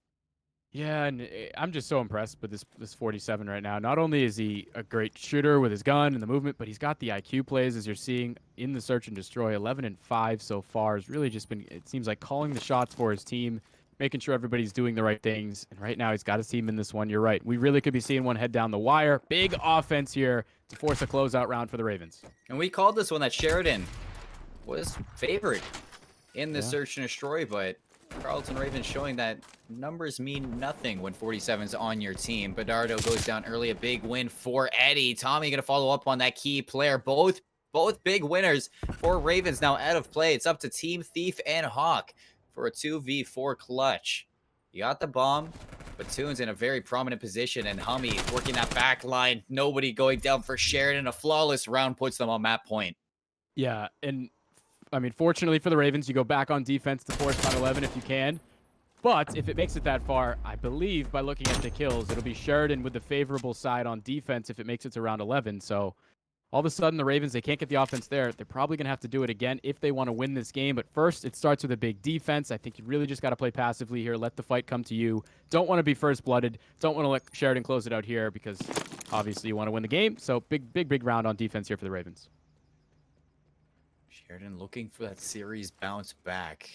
Yeah, and I'm just so impressed with this 47 right now. Not only is he a great shooter with his gun and the movement, but he's got the IQ plays, as you're seeing in the search and destroy. 11-5 so far has really just been, it seems like, calling the shots for his team, making sure everybody's doing the right things. And right now he's got his team in this one. You're right. We really could be seeing one head down the wire. Big offense here to force a closeout round for the Ravens. And we called this one that Sheridan was favored in the search and destroy, but Carlton Ravens showing that numbers mean nothing when 47's on your team. Bernardo goes down early, a big win for Eddie. Tommy going to follow up on that key player. Both big winners for Ravens now out of play. It's up to Team Thief and Hawk for a 2v4 clutch. You got the bomb, but Toon's in a very prominent position, and Hummy working that back line. Nobody going down for Sheridan. A flawless round puts them on map point. Yeah, and I mean, fortunately for the Ravens, you go back on defense to force round 11 if you can. But if it makes it that far, I believe by looking at the kills, it'll be Sheridan with the favorable side on defense if it makes it to round 11. So all of a sudden, the Ravens, they can't get the offense there. They're probably going to have to do it again if they want to win this game. But first, it starts with a big defense. I think you really just got to play passively here. Let the fight come to you. Don't want to be first-blooded. Don't want to let Sheridan close it out here because obviously you want to win the game. So big round on defense here for the Ravens. Sheridan looking for that series bounce back.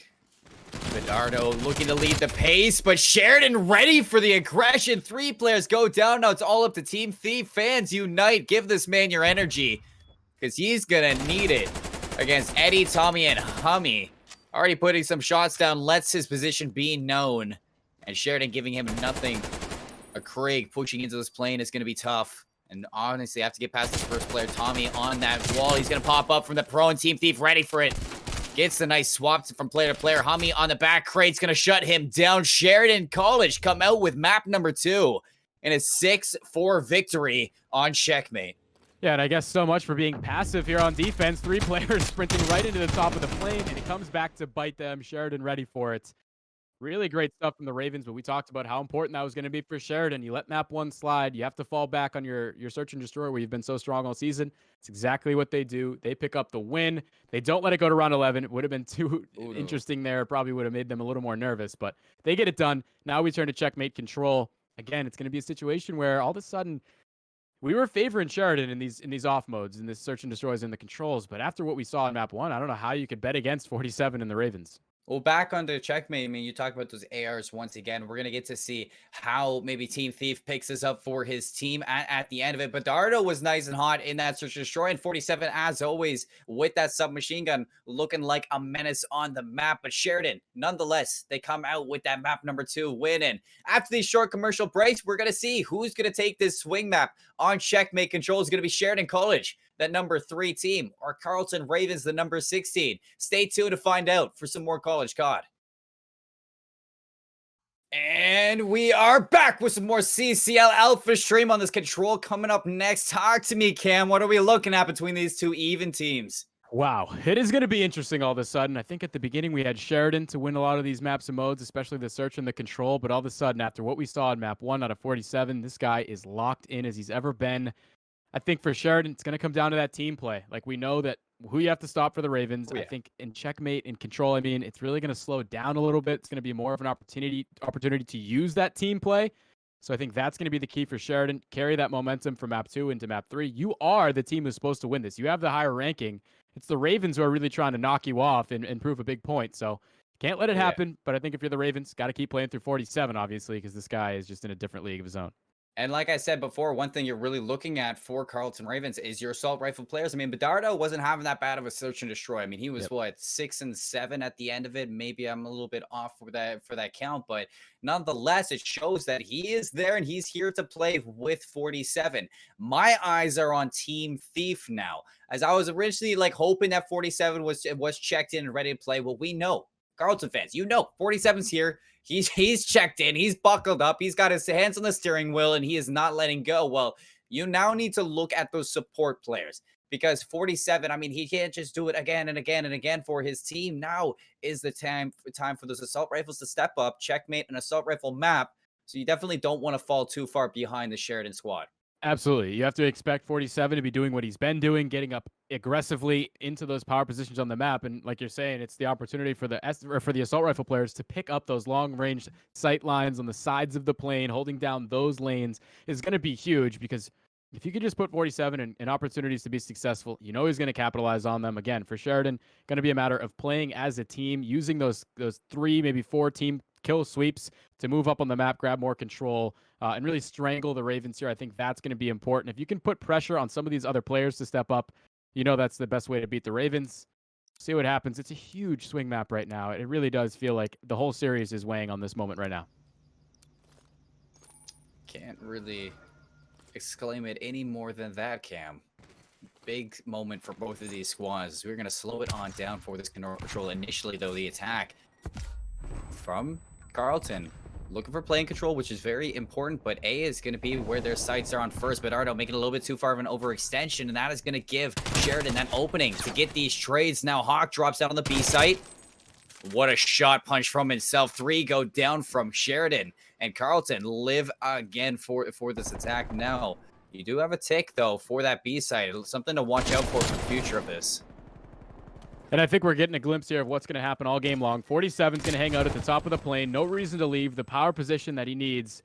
Bernardo looking to lead the pace, but Sheridan ready for the aggression. 3 players go down. Now it's all up to Team Thief. Fans unite. Give this man your energy because he's going to need it against Eddie, Tommy, and Hummy. Already putting some shots down. Lets his position be known. And Sheridan giving him nothing. A Krig pushing into this plane is going to be tough. And honestly, I have to get past this first player, Tommy, on that wall. He's going to pop up from the pro, and Team Thief ready for it. Gets the nice swap from player to player. Hummy on the back crate's going to shut him down. Sheridan College come out with map number 2 in a 6-4 victory on Checkmate. Yeah, and I guess so much for being passive here on defense. 3 players sprinting right into the top of the plane, and it comes back to bite them. Sheridan ready for it. Really great stuff from the Ravens, but we talked about how important that was going to be for Sheridan. You let map 1 slide. You have to fall back on your search and destroy where you've been so strong all season. It's exactly what they do. They pick up the win. They don't let it go to round 11. It would have been too interesting there. Probably would have made them a little more nervous, but they get it done. Now we turn to checkmate control. Again, it's going to be a situation where all of a sudden we were favoring Sheridan in these off modes, in this search and destroys and the controls. But after what we saw in map 1, I don't know how you could bet against 47 and the Ravens. Well, back onto Checkmate, I mean, you talk about those ARs once again. We're going to get to see how maybe Team Thief picks this up for his team at the end of it. But Dardo was nice and hot in that search and destroy. And 47, as always, with that submachine gun, looking like a menace on the map. But Sheridan, nonetheless, they come out with that map number 2 win. And after these short commercial breaks, we're going to see who's going to take this swing map on Checkmate control. Is going to be Sheridan College, that number 3 team, or Carlton Ravens, the number 16. Stay tuned to find out for some more college COD. And we are back with some more CCL Alpha stream on this control coming up next. Talk to me, Cam. What are we looking at between these 2 even teams? Wow, it is going to be interesting all of a sudden. I think at the beginning we had Sheridan to win a lot of these maps and modes, especially the search and the control. But all of a sudden, after what we saw in map 1 out of 47, this guy is locked in as he's ever been. I think for Sheridan, it's going to come down to that team play. Like, we know that who you have to stop for the Ravens. I think in checkmate and control, I mean, it's really going to slow down a little bit. It's going to be more of an opportunity to use that team play. So I think that's going to be the key for Sheridan. Carry that momentum from map 2 into map 3. You are the team who's supposed to win this. You have the higher ranking. It's the Ravens who are really trying to knock you off and prove a big point. So can't let it happen. But I think if you're the Ravens, got to keep playing through 47, obviously, because this guy is just in a different league of his own. And like I said before, one thing you're really looking at for Carlton Ravens is your assault rifle players. I mean, Bedardo wasn't having that bad of a search and destroy. I mean, he was Yep. what, 6 and 7 at the end of it. Maybe I'm a little bit off for that count, but nonetheless, it shows that he is there and he's here to play with 47. My eyes are on Team Thief now, as I was originally like hoping that 47 was checked in and ready to play. Well, we know Carlton fans, 47's here. He's checked in, he's buckled up, he's got his hands on the steering wheel, and he is not letting go. Well, you now need to look at those support players because 47, I mean, he can't just do it again and again and again for his team. Now is the time for those assault rifles to step up, checkmate an assault rifle map. So you definitely don't want to fall too far behind the Sheridan squad. Absolutely. You have to expect 47 to be doing what he's been doing, getting up aggressively into those power positions on the map. And like you're saying, it's the opportunity for the assault rifle players to pick up those long range sight lines on the sides of the plane. Holding down those lanes is going to be huge, because if you could just put 47 in opportunities to be successful, you know he's going to capitalize on them. Again, for Sheridan, going to be a matter of playing as a team, using those 3, maybe 4 team kill sweeps to move up on the map, grab more control, and really strangle the Ravens here. I think that's going to be important. If you can put pressure on some of these other players to step up, you know that's the best way to beat the Ravens. See what happens. It's a huge swing map right now. It really does feel like the whole series is weighing on this moment right now. Can't really exclaim it any more than that, Cam. Big moment for both of these squads. We're going to slow it on down for this control. Initially, though, the attack from Carlton. Looking for playing control, which is very important, but A is going to be where their sights are on first. Bedardo making a little bit too far of an overextension, and that is going to give Sheridan that opening to get these trades. Now Hawk drops out on the B site. What a shot punch from himself. 3 go down from Sheridan, and Carlton live again for this attack. Now, you do have a tick, though, for that B site. Something to watch out for the future of this. And I think we're getting a glimpse here of what's going to happen all game long. 47's going to hang out at the top of the plane. No reason to leave. The power position that he needs.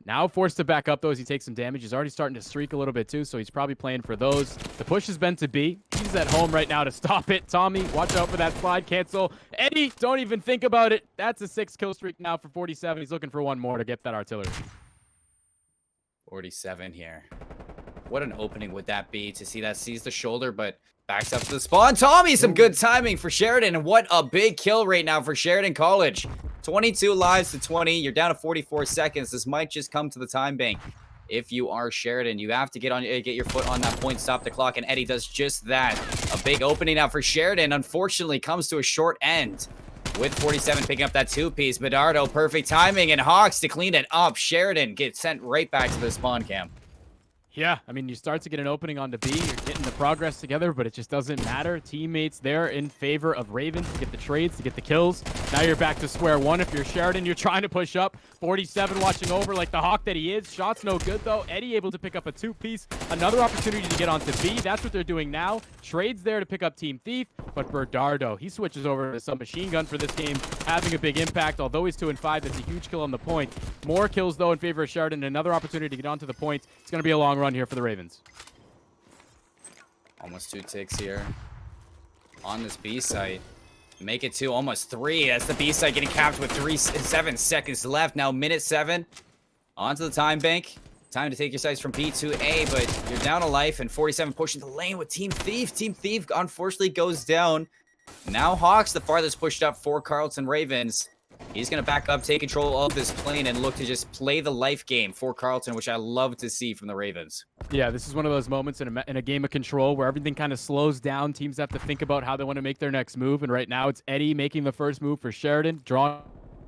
Now forced to back up, though, as he takes some damage. He's already starting to streak a little bit, too, so he's probably playing for those. The push has been to B. He's at home right now to stop it. Tommy, watch out for that slide cancel. Eddie, don't even think about it. That's a 6-kill streak now for 47. He's looking for one more to get that artillery. 47 here. What an opening would that be to see that sees the shoulder, but backs up to the spawn. Tommy, some good timing for Sheridan, and what a big kill rate now for Sheridan College. 22 lives to 20. You're down to 44 seconds. This might just come to the time bank. If you are Sheridan, you have to get your foot on that point, stop the clock, and Eddie does just that. A big opening now for Sheridan. Unfortunately, comes to a short end with 47 picking up that 2-piece. Bedardo, perfect timing, and Hawks to clean it up. Sheridan gets sent right back to the spawn cam. Yeah, I mean, you start to get an opening on the B. You're getting the progress together, but it just doesn't matter. Teammates there in favor of Ravens to get the trades, to get the kills. Now you're back to square one. If you're Sheridan, you're trying to push up. 47 watching over like the hawk that he is. Shots no good, though. Eddie able to pick up a 2-piece. Another opportunity to get onto B. That's what they're doing now. Trades there to pick up Team Thief, but Bedardo, he switches over to some machine gun for this game, having a big impact. Although he's 2-5, that's a huge kill on the point. More kills, though, in favor of Sheridan. Another opportunity to get onto the point. It's going to be a long run here for the Ravens. Almost 2 ticks here on this B site. Make it 2, almost 3. That's the B site getting capped with 7 seconds left. Now minute 7 onto the time bank. Time to take your sights from B to A, but you're down a life, and 47 pushing the lane with Team Thief. Team Thief unfortunately goes down. Now Hawks the farthest pushed up for Carlton Ravens. He's going to back up, take control of this plane, and look to just play the life game for Carlton, which I love to see from the Ravens. Yeah, this is one of those moments in a game of control where everything kind of slows down. Teams have to think about how they want to make their next move, and right now it's Eddie making the first move for Sheridan, drawing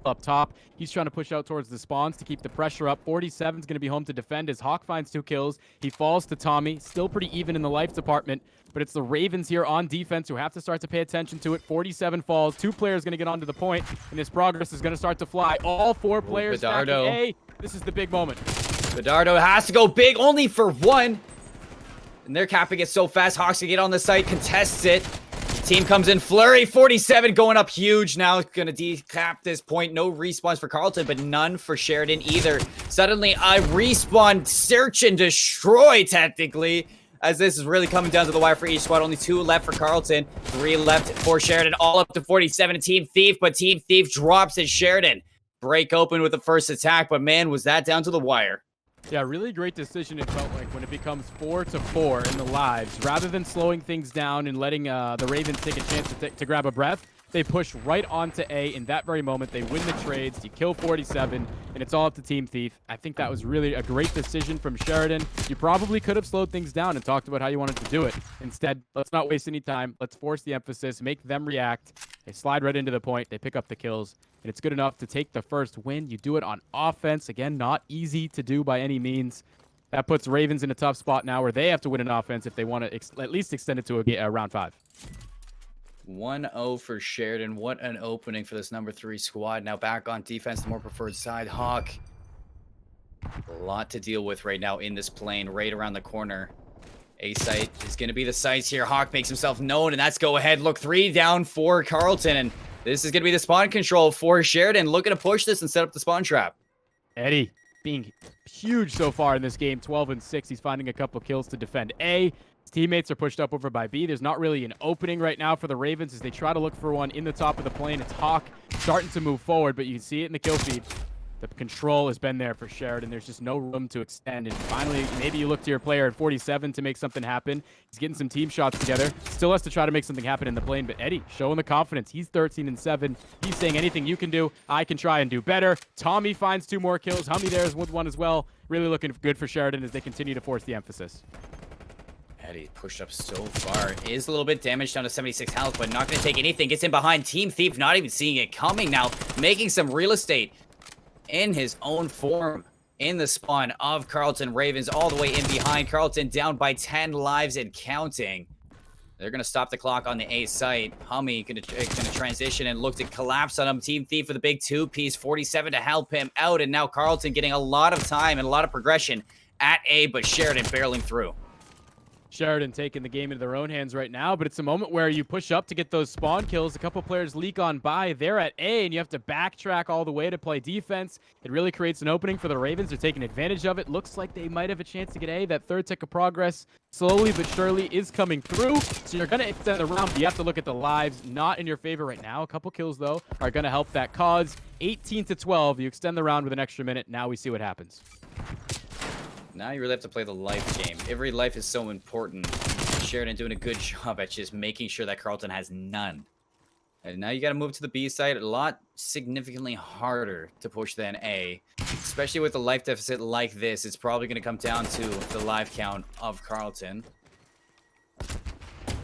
up top. He's trying to push out towards the spawns to keep the pressure up. 47 is going to be home to defend as Hawk finds 2 kills. He falls to Tommy. Still pretty even in the life department, but it's the Ravens here on defense who have to start to pay attention to it. 47 falls. 2 players going to get onto the point, and this progress is going to start to fly. All 4 players stacking A. This is the big moment. Bedardo has to go big only for 1. And they're capping it so fast. Hawks to get on the site, contests it. Team comes in, flurry, 47 going up huge. Now going to decap this point. No respawns for Carlton, but none for Sheridan either. Suddenly, a respawn, search and destroy, technically, as this is really coming down to the wire for each squad. Only 2 left for Carlton, 3 left for Sheridan, all up to 47 and Team Thief, but Team Thief drops as Sheridan break open with the first attack, but man, was that down to the wire. Yeah, really great decision it felt like when it becomes 4-4 in the lives. Rather than slowing things down and letting the Ravens take a chance to grab a breath, they push right onto A in that very moment. They win the trades, you kill 47, and it's all up to Team Thief. I think that was really a great decision from Sheridan. You probably could have slowed things down and talked about how you wanted to do it. Instead, let's not waste any time. Let's force the emphasis, make them react. They slide right into the point, they pick up the kills, and it's good enough to take the first win. You do it on offense. Again, not easy to do by any means. That puts Ravens in a tough spot now where they have to win an offense if they want to at least extend it to a round 5. 1-0 for Sheridan. What an opening for this number 3 squad. Now back on defense, the more preferred side. Hawk, a lot to deal with right now in this plane, right around the corner. A site is going to be the sites here. Hawk makes himself known, and that's go ahead. Look, 3 down for Carlton, and this is going to be the spawn control for Sheridan, looking to push this and set up the spawn trap. Eddie being huge so far in this game, 12-6. He's finding a couple kills to defend A. His teammates are pushed up over by B. There's not really an opening right now for the Ravens as they try to look for one in the top of the plane. It's Hawk starting to move forward, but you can see it in the kill feed. The control has been there for Sheridan. There's just no room to extend. And finally, maybe you look to your player at 47 to make something happen. He's getting some team shots together. Still has to try to make something happen in the plane. But Eddie showing the confidence. He's 13-7. He's saying anything you can do, I can try and do better. Tommy finds 2 more kills. Hummy there is with 1 as well. Really looking good for Sheridan as they continue to force the emphasis. Eddie pushed up so far. Is a little bit damaged down to 76 health, but not going to take anything. Gets in behind. Team Thief not even seeing it coming now. Making some real estate in his own form in the spawn of Carlton Ravens, all the way in behind. Carlton down by 10 lives and counting. They're going to stop the clock on the A site. Hummy going to transition and look to collapse on him. Team Thief with a big 2-piece, 47 to help him out. And now Carlton getting a lot of time and a lot of progression at A, but Sheridan barreling through. Sheridan taking the game into their own hands right now, but it's a moment where you push up to get those spawn kills. A couple players leak on by. They're at A, and you have to backtrack all the way to play defense. It really creates an opening for the Ravens. They're taking advantage of it. Looks like they might have a chance to get A. That third tick of progress slowly but surely is coming through. So you're going to extend the round, but you have to look at the lives. Not in your favor right now. A couple kills, though, are going to help that cause. 18-12. You extend the round with an extra minute. Now we see what happens. Now you really have to play the life game. Every life is so important. Sheridan doing a good job at just making sure that Carlton has none. And now you got to move to the B side. A lot significantly harder to push than A. Especially with a life deficit like this. It's probably going to come down to the life count of Carlton.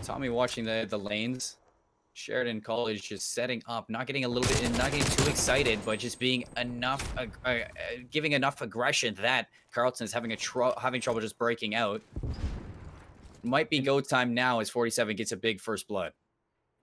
Tommy watching the lanes. Sheridan College just setting up, not getting a little bit, not getting too excited, but just being enough, giving enough aggression that Carlton is having trouble just breaking out. Might be go time now as 47 gets a big first blood.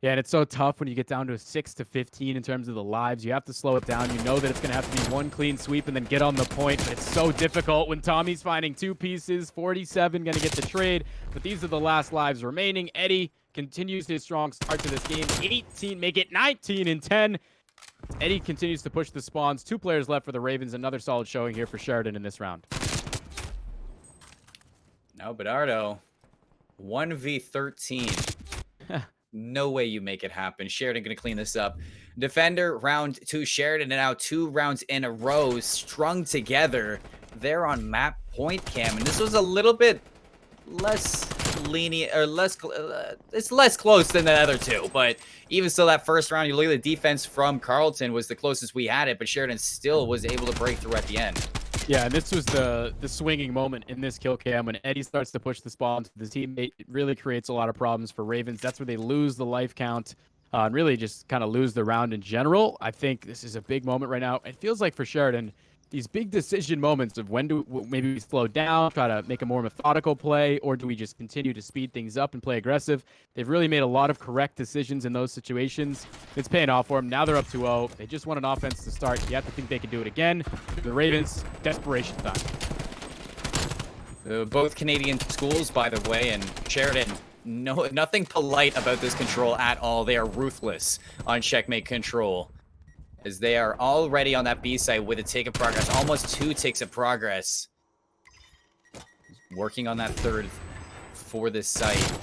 Yeah, and it's so tough when you get down to a 6-15 in terms of the lives. You have to slow it down. You know that it's going to have to be one clean sweep and then get on the point, but it's so difficult when Tommy's finding 2 pieces. 47 going to get the trade, but these are the last lives remaining. Eddie continues his strong start to this game. 18, make it 19-10. Eddie continues to push the spawns. 2 players left for the Ravens. Another solid showing here for Sheridan in this round. Now Bedardo, 1v13. No way you make it happen. Sheridan going to clean this up. Defender, round 2. Sheridan, and now 2 rounds in a row strung together. They're on map point cam, and this was a little bit less lenient, or it's less close than the other 2, but even still, that first round, you look at the defense from Carlton was the closest we had it, but Sheridan still was able to break through at the end. Yeah, and this was the swinging moment in this kill cam when Eddie starts to push the spawn to the teammate. It really creates a lot of problems for Ravens. That's where they lose the life count and really just kind of lose the round in general. I think this is a big moment right now. It feels like for Sheridan, these big decision moments of when do maybe we slow down, try to make a more methodical play, or do we just continue to speed things up and play aggressive? They've really made a lot of correct decisions in those situations. It's paying off for them. Now they're up 2-0. They just want an offense to start. You have to think they can do it again. The Ravens, desperation time. Both Canadian schools, by the way, and Sheridan, nothing polite about this control at all. They are ruthless on checkmate control, as they are already on that B side with a tick of progress, almost 2 ticks of progress. Working on that third for this site.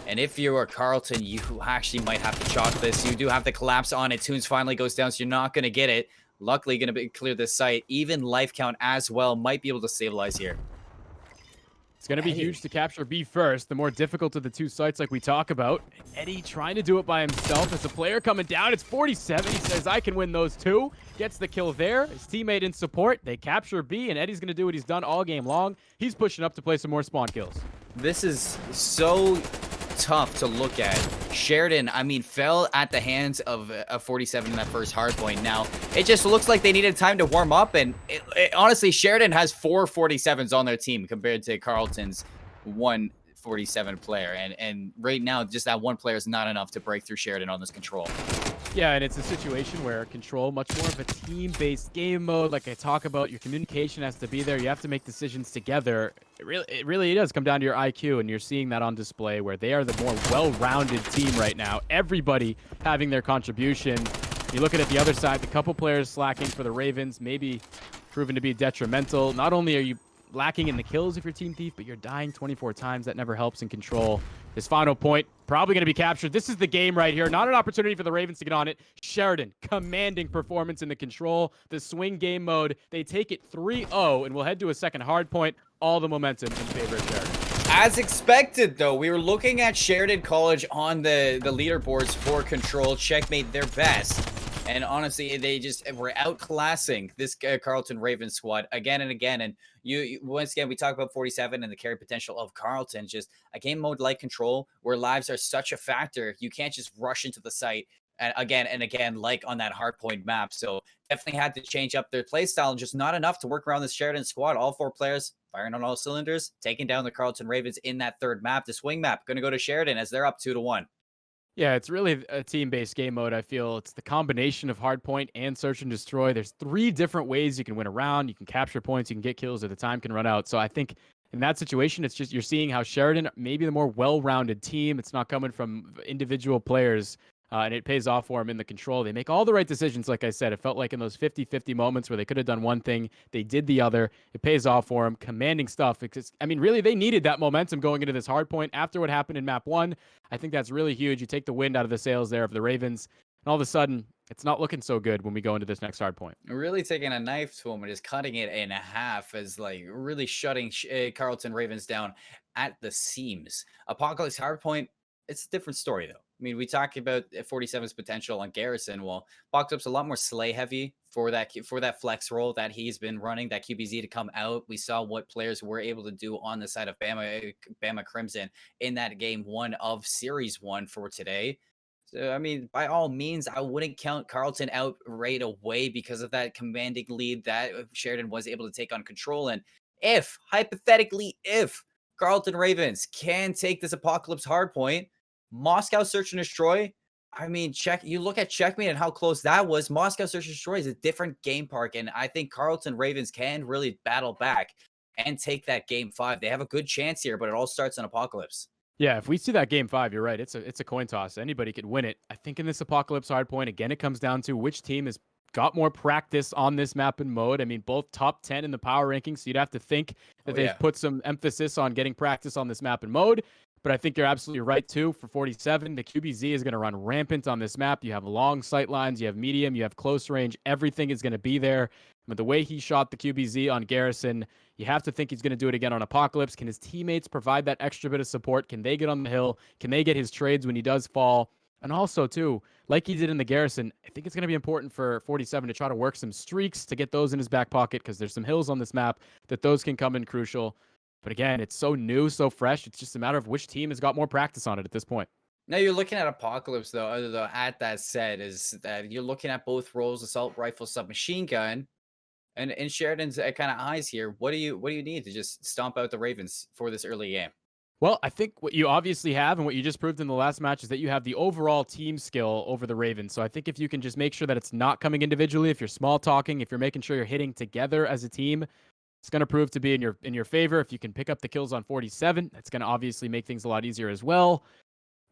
And if you are Carlton, you actually might have to chalk this. You do have the collapse on it. Tunes finally goes down, so you're not going to get it. Luckily, going to clear this site. Even life count as well might be able to stabilize here. It's going to be huge to capture B first, the more difficult of the two sites like we talk about. Eddie trying to do it by himself as a player coming down. It's 47. He says, I can win those two. Gets the kill there. His teammate in support. They capture B, and Eddie's going to do what he's done all game long. He's pushing up to play some more spawn kills. This is so tough to look at. Sheridan, I mean, fell at the hands of a 47 in that first hard point. Now, it just looks like they needed time to warm up, and honestly, Sheridan has 4 47s on their team compared to Carlton's 147 player, and right now, just that one player is not enough to break through Sheridan on this control. Yeah, and it's a situation where control, much more of a team-based game mode. Like I talk about, your communication has to be there. You have to make decisions together. It really does come down to your IQ, and you're seeing that on display where they are the more well-rounded team right now. Everybody having their contribution. You look at the other side, the couple players slacking for the Ravens, maybe proven to be detrimental. Not only are you lacking in the kills if you're Team Thief, but you're dying 24 times. That never helps in control. This final point, probably going to be captured. This is the game right here. Not an opportunity for the Ravens to get on it. Sheridan, commanding performance in the control. The swing game mode, they take it 3-0, and we'll head to a second hard point. All the momentum in favor of Sheridan. As expected, though, we were looking at Sheridan College on the leaderboards for control. Checkmate their best. And honestly, they just were outclassing this Carlton Ravens squad again and again. And you once again, we talk about 47 and the carry potential of Carlton. Just a game mode like control where lives are such a factor. You can't just rush into the site again and again, like on that hardpoint map. So definitely had to change up their play style, and just not enough to work around this Sheridan squad. All 4 players firing on all cylinders, taking down the Carlton Ravens in that third map. The swing map going to go to Sheridan as they're up 2-1. Yeah, it's really a team-based game mode, I feel. It's the combination of hardpoint and search and destroy. There's 3 different ways you can win a round. You can capture points, you can get kills, or the time can run out. So I think in that situation, it's just you're seeing how Sheridan, maybe the more well-rounded team. It's not coming from individual players, and it pays off for them in the control. They make all the right decisions, like I said. It felt like in those 50-50 moments where they could have done one thing, they did the other. It pays off for them. Commanding stuff. I mean, really, they needed that momentum going into this hard point after what happened in map 1. I think that's really huge. You take the wind out of the sails there of the Ravens, and all of a sudden, it's not looking so good when we go into this next hard point. Really taking a knife to him and just cutting it in half, as like really shutting Carlton Ravens down at the seams. Apocalypse hardpoint, it's a different story though. I mean, we talked about 47's potential on Garrison. Well, Apocalypse a lot more slay heavy for that flex role that he's been running, that QBZ to come out. We saw what players were able to do on the side of Bama Crimson in that game 1 of series 1 for today. So, I mean, by all means, I wouldn't count Carlton out right away because of that commanding lead that Sheridan was able to take on control. And hypothetically, if Carlton Ravens can take this Apocalypse hardpoint, Moscow Search and Destroy, I mean, you look at Checkmate and how close that was. Moscow Search and Destroy is a different game park, and I think Carlton Ravens can really battle back and take that game 5. They have a good chance here, but it all starts on Apocalypse. Yeah, if we see that game 5, you're right. It's a coin toss. Anybody could win it. I think in this Apocalypse hardpoint, again, it comes down to which team has got more practice on this map and mode. I mean, both top 10 in the power rankings, so you'd have to think that they've put some emphasis on getting practice on this map and mode. But I think you're absolutely right, too. For 47, the QBZ is going to run rampant on this map. You have long sight lines, you have medium, you have close range. Everything is going to be there. But the way he shot the QBZ on Garrison, you have to think he's going to do it again on Apocalypse. Can his teammates provide that extra bit of support? Can they get on the hill? Can they get his trades when he does fall? And also, too, like he did in the Garrison, I think it's going to be important for 47 to try to work some streaks to get those in his back pocket, because there's some hills on this map that those can come in crucial. But again, it's so new, so fresh. It's just a matter of which team has got more practice on it at this point. Now you're looking at Apocalypse, though. At that said, is that you're looking at both roles: assault rifle, submachine gun, and in Sheridan's kind of eyes here. What do you need to just stomp out the Ravens for this early game? Well, I think what you obviously have and what you just proved in the last match is that you have the overall team skill over the Ravens. So I think if you can just make sure that it's not coming individually, if you're small talking, if you're making sure you're hitting together as a team, it's going to prove to be in your favor. If you can pick up the kills on 47, that's going to obviously make things a lot easier as well.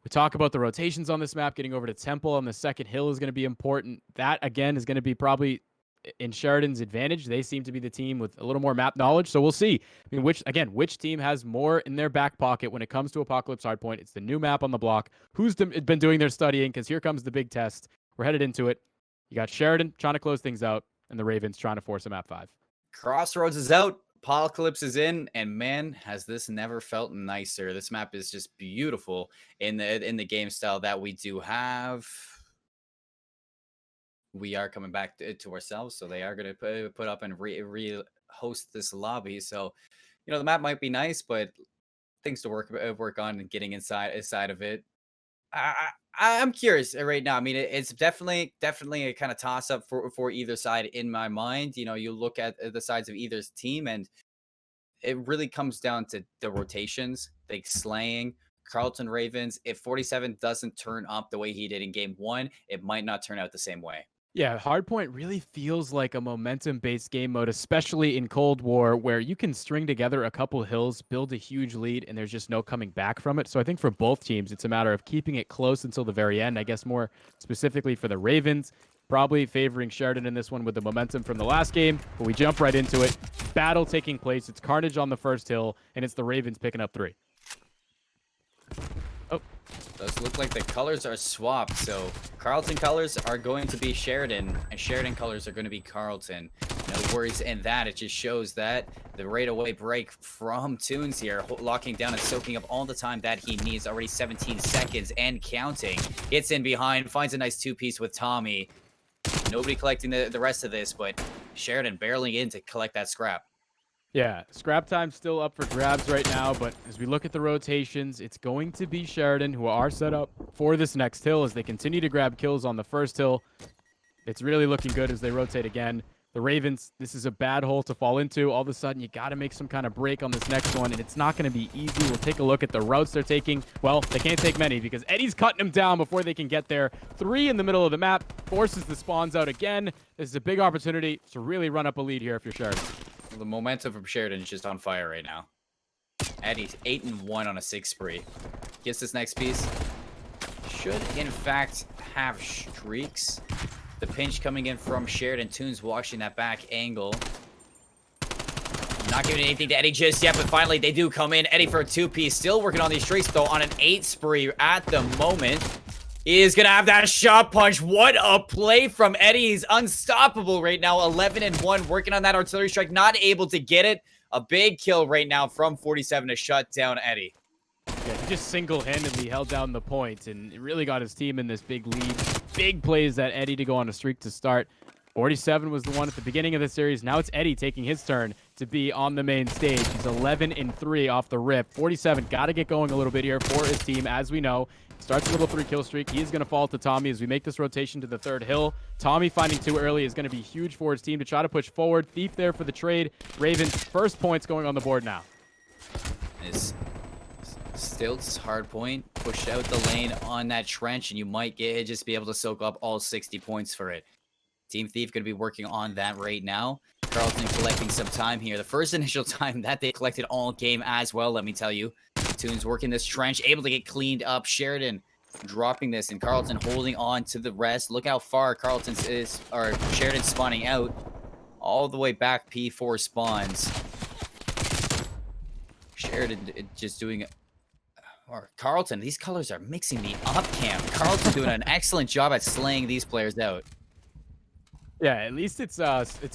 We talk about the rotations on this map. Getting over to Temple on the second hill is going to be important. That, again, is going to be probably in Sheridan's advantage. They seem to be the team with a little more map knowledge. So we'll see. I mean, which team has more in their back pocket when it comes to Apocalypse Hardpoint? It's the new map on the block. Who's been doing their studying? Because here comes the big test. We're headed into it. You got Sheridan trying to close things out. and the Ravens trying to force a map 5. Crossroads is out. Apocalypse is in, and man, has this never felt nicer. This map is just beautiful in the game style that we do have. We are coming back to ourselves, so they are going to put up and host this lobby. So, the map might be nice, but things to work on and getting inside of it. I'm curious right now. I mean, it's definitely a kind of toss up for either side in my mind. You look at the sides of either team, and it really comes down to the rotations, the slaying. Carlton Ravens, if 47 doesn't turn up the way he did in game 1, it might not turn out the same way. Yeah, Hardpoint really feels like a momentum-based game mode, especially in Cold War, where you can string together a couple hills, build a huge lead, and there's just no coming back from it. So I think for both teams, it's a matter of keeping it close until the very end. I guess more specifically for the Ravens, probably favoring Sheridan in this one with the momentum from the last game. But we jump right into it. Battle taking place. It's Carnage on the first hill, and it's the Ravens picking up 3. Oh. Does look like the colors are swapped. So Carlton colors are going to be Sheridan, and Sheridan colors are going to be Carlton. No worries in that. It just shows that the right away break from Tunes here, locking down and soaking up all the time that he needs. Already 17 seconds and counting. Gets in behind, finds a nice 2-piece with Tommy. Nobody collecting the rest of this, but Sheridan barreling in to collect that scrap. Yeah, scrap time's still up for grabs right now, but as we look at the rotations, it's going to be Sheridan who are set up for this next hill as they continue to grab kills on the first hill. It's really looking good as they rotate again. The Ravens, this is a bad hole to fall into. All of a sudden, you got to make some kind of break on this next one, and it's not going to be easy. We'll take a look at the routes they're taking. Well, they can't take many because Eddie's cutting them down before they can get there. 3 in the middle of the map, forces the spawns out again. This is a big opportunity to really run up a lead here if you're Sheridan. The momentum from Sheridan is just on fire right now. Eddie's 8-1 on a 6 spree. Gets this next piece. Should, in fact, have streaks. The pinch coming in from Sheridan. Tunes watching that back angle. Not giving anything to Eddie just yet, but finally they do come in. Eddie for a 2-piece. Still working on these streaks, though, on an 8 spree at the moment. He is going to have that shot punch. What a play from Eddie. He's unstoppable right now. 11-1, working on that artillery strike. Not able to get it. A big kill right now from 47 to shut down Eddie. Yeah, he just single-handedly held down the point and it really got his team in this big lead. Big plays that Eddie to go on a streak to start. 47 was the one at the beginning of the series. Now it's Eddie taking his turn to be on the main stage. He's 11-3 off the rip. 47 got to get going a little bit here for his team, as we know. Starts a little 3-kill streak. He is going to fall to Tommy as we make this rotation to the third hill. Tommy finding 2 early is going to be huge for his team to try to push forward. Thief there for the trade. Ravens first points going on the board now. Is Stilts hard point pushed out the lane on that trench, and you might just be able to soak up all 60 points for it. Team Thief going to be working on that right now. Carlton collecting some time here. The first initial time that they collected all game as well, let me tell you. Tunes working this trench, able to get cleaned up. Sheridan dropping this, and Carlton holding on to the rest. Look how far Sheridan spawning out. All the way back P4 spawns. Sheridan just doing... Or Carlton, these colors are mixing me up, Cam. Carlton doing an excellent job at slaying these players out. Yeah, at least it's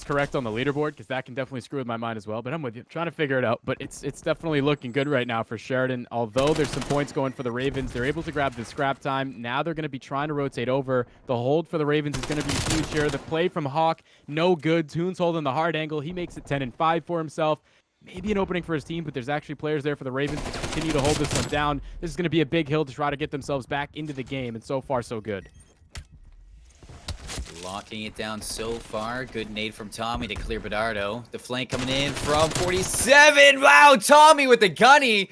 correct on the leaderboard because that can definitely screw with my mind as well. But I'm with you, trying to figure it out. But it's definitely looking good right now for Sheridan. Although there's some points going for the Ravens, they're able to grab the scrap time. Now they're going to be trying to rotate over. The hold for the Ravens is going to be huge here. The play from Hawk, no good. Tunes holding the hard angle. He makes it 10-5 for himself. Maybe an opening for his team, but there's actually players there for the Ravens to continue to hold this one down. This is going to be a big hill to try to get themselves back into the game, and so far, so good. Locking it down so far. Good nade from Tommy to clear Bedardo. The flank coming in from 47. Wow, Tommy with the gunny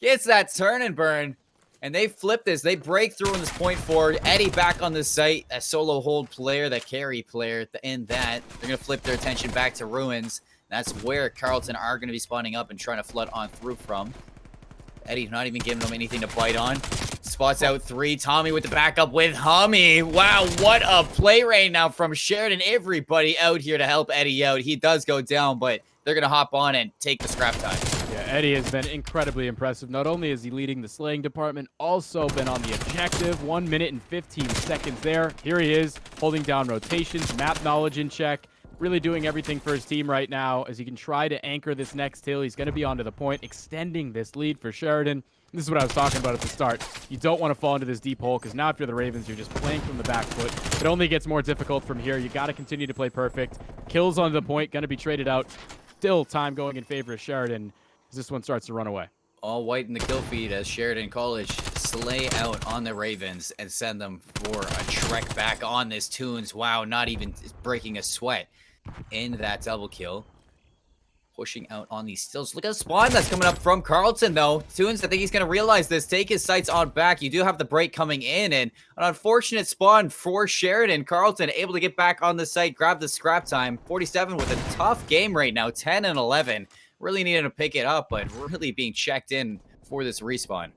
gets that turn and burn. And they flip this. They break through in this point forward. Eddie back on the site. A solo hold player, that carry player. In that, they're going to flip their attention back to Ruins. That's where Carlton are going to be spawning up and trying to flood on through from. Eddie not even giving them anything to bite on. Spots out 3. Tommy with the backup with Hummy. Wow, what a play right now from Sheridan. Everybody out here to help Eddie out. He does go down, but they're going to hop on and take the scrap time. Yeah, Eddie has been incredibly impressive. Not only is he leading the slaying department, also been on the objective. 1 minute and 15 seconds there. Here he is, holding down rotations, map knowledge in check. really doing everything for his team right now as he can try to anchor this next hill. He's going to be onto the point, extending this lead for Sheridan. This is what I was talking about at the start. You don't want to fall into this deep hole because now if you're the Ravens, you're just playing from the back foot. It only gets more difficult from here. You got to continue to play perfect. Kills onto the point, going to be traded out. Still time going in favor of Sheridan as this one starts to run away. All white in the kill feed as Sheridan College slay out on the Ravens and send them for a trek back on this Tunes. Wow, not even breaking a sweat in that double kill. Pushing out on these stills. Look at the spawn that's coming up from Carlton, though. Tunes, I think he's going to realize this. Take his sights on back. You do have the break coming in, and an unfortunate spawn for Sheridan. Carlton able to get back on the site, grab the scrap time. 47 with a tough game right now, 10 and 11. Really needed to pick it up, but really being checked in for this respawn.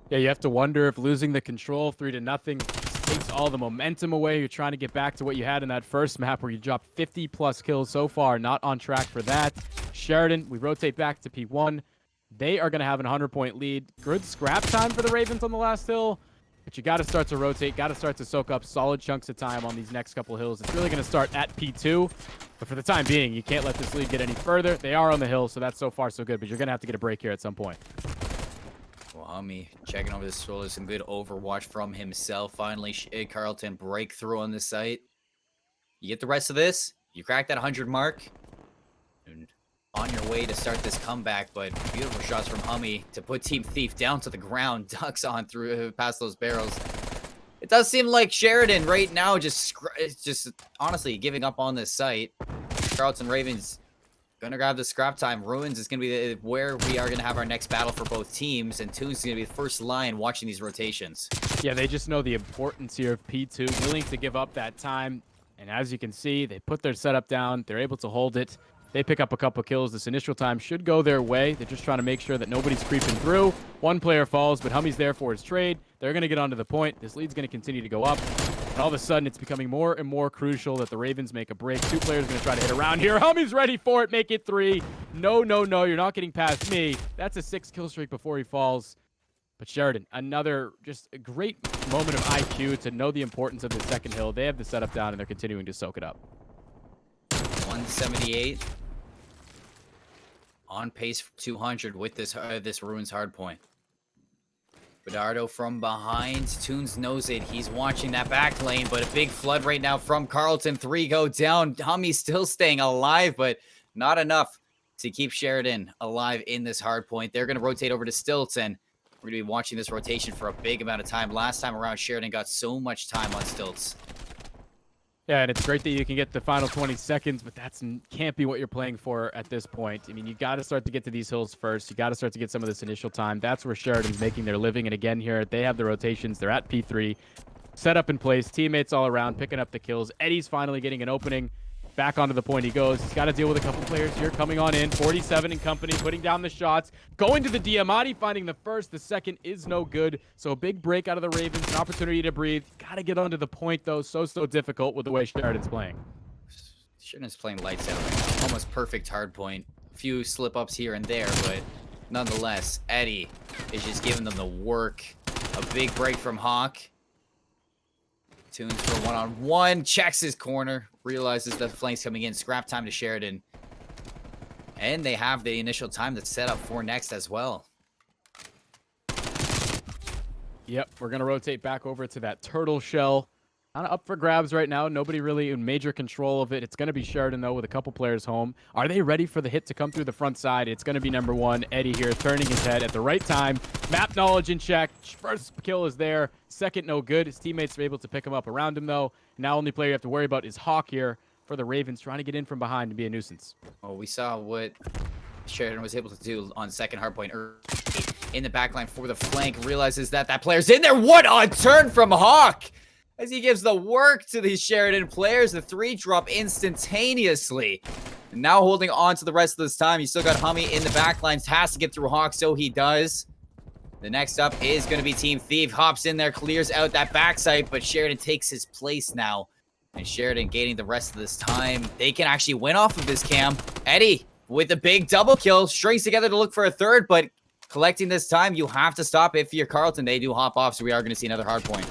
Yeah, you have to wonder if losing the control 3-0 takes all the momentum away. You're trying to get back to what you had in that first map where you dropped 50+ kills so far. Not on track for that. Sheridan, we rotate back to P1. They are going to have an 100-point lead. Good scrap time for the Ravens on the last hill, but you got to start to rotate, got to start to soak up solid chunks of time on these next couple hills. It's really going to start at P2, but for the time being, you can't let this lead get any further. They are on the hill, so that's so far so good, but you're going to have to get a break here at some point. Well, Hummy checking over this shoulder. Some good overwatch from himself. Finally, Carlton breakthrough on the site. You get the rest of this. You crack that 100 mark. And on your way to start this comeback, but beautiful shots from Hummy to put Team Thief down to the ground. Ducks on through past those barrels. It does seem like Sheridan right now just honestly giving up on this site. Carlton Ravens gonna grab the scrap time. Ruins is gonna be where we are gonna have our next battle for both teams, and Tunes is gonna be the first line watching these rotations. Yeah, they just know the importance here of P2, willing to give up that time. And as you can see, they put their setup down. They're able to hold it. They pick up a couple kills. This initial time should go their way. They're just trying to make sure that nobody's creeping through. One player falls, but Hummy's there for his trade. They're going to get onto the point. This lead's going to continue to go up. And all of a sudden, it's becoming more and more crucial that the Ravens make a break. Two players going to try to hit around here. Hummy's ready for it. Make it 3. No, no, no. You're not getting past me. That's a 6-kill streak before he falls. But Sheridan, another just a great moment of IQ to know the importance of the second hill. They have the setup down, and they're continuing to soak it up. 178. On pace for 200 with this Ruins hardpoint. Bedardo from behind. Tunes knows it. He's watching that back lane, but a big flood right now from Carlton. 3 go down. Hummy's still staying alive, but not enough to keep Sheridan alive in this hardpoint. They're going to rotate over to Stilts, and we're going to be watching this rotation for a big amount of time. Last time around, Sheridan got so much time on Stilts. Yeah, and it's great that you can get the final 20 seconds, but that can't be what you're playing for at this point. I mean, you got to start to get to these hills first. You got to start to get some of this initial time. That's where Sheridan's making their living. And again here, they have the rotations. They're at P3. Set up in place. Teammates all around, picking up the kills. Eddie's finally getting an opening. Back onto the point he goes. He's got to deal with a couple players here coming on in. 47 in company, putting down the shots. Going to the Diamante, finding the first. The second is no good. So a big break out of the Ravens. An opportunity to breathe. Got to get onto the point, though. So difficult with the way Sheridan's playing. Sheridan's playing lights out right now. Almost perfect hard point. A few slip-ups here and there, but nonetheless, Eddie is just giving them the work. A big break from Hawk. Tunes for one-on-one, checks his corner, realizes that the flank's coming in, scrap time to Sheridan. And they have the initial time that's set up for next as well. Yep, we're going to rotate back over to that turtle shell. Kind of up for grabs right now. Nobody really in major control of it. It's going to be Sheridan, though, with a couple players home. Are they ready for the hit to come through the front side? It's going to be number 1, Eddie here, turning his head at the right time. Map knowledge in check. First kill is there. Second, no good. His teammates are able to pick him up around him, though. Now only player you have to worry about is Hawk here for the Ravens, trying to get in from behind and be a nuisance. Well, we saw what Sheridan was able to do on second hardpoint in the backline for the flank. Realizes that player's in there. What a turn from Hawk! As he gives the work to these Sheridan players, the 3 drop instantaneously. And now holding on to the rest of this time. You still got Hummy in the backlines. Has to get through Hawk, so he does. The next up is going to be Team Thief. Hops in there, clears out that backside, but Sheridan takes his place now. And Sheridan gaining the rest of this time. They can actually win off of this cam. Eddie with a big double kill. Strings together to look for a third, but collecting this time, you have to stop if you're Carlton. They do hop off, so we are going to see another hard point.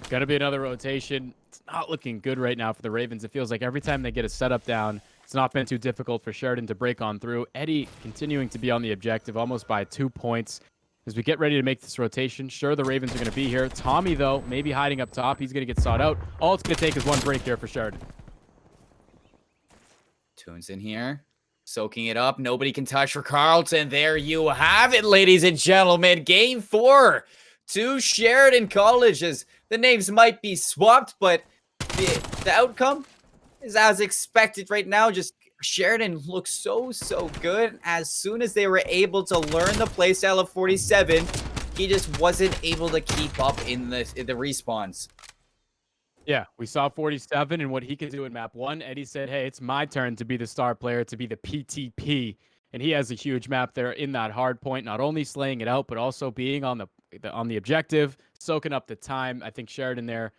Got to be another rotation. It's not looking good right now for the Ravens. It feels like every time they get a setup down, It's not been too difficult for Sheridan to break on through. Eddie continuing to be on the objective almost by 2 points. As we get ready to make this rotation, sure, the Ravens are going to be here. Tommy, though, maybe hiding up top. He's going to get sought out. All it's going to take is one break here for Sheridan. Tunes in here. Soaking it up. Nobody can touch for Carlton. There you have it, ladies and gentlemen. Game 4 to Sheridan College. As the names might be swapped, but the outcome is as expected right now. Just Sheridan looks so good. As soon as they were able to learn the playstyle of 47, he just wasn't able to keep up in the respawns. Yeah, we saw 47 and what he could do in map 1. Eddie said, hey, it's my turn to be the star player, to be the PTP. And he has a huge map there in that hard point, not only slaying it out, but also being on the objective, soaking up the time. I think Sheridan there,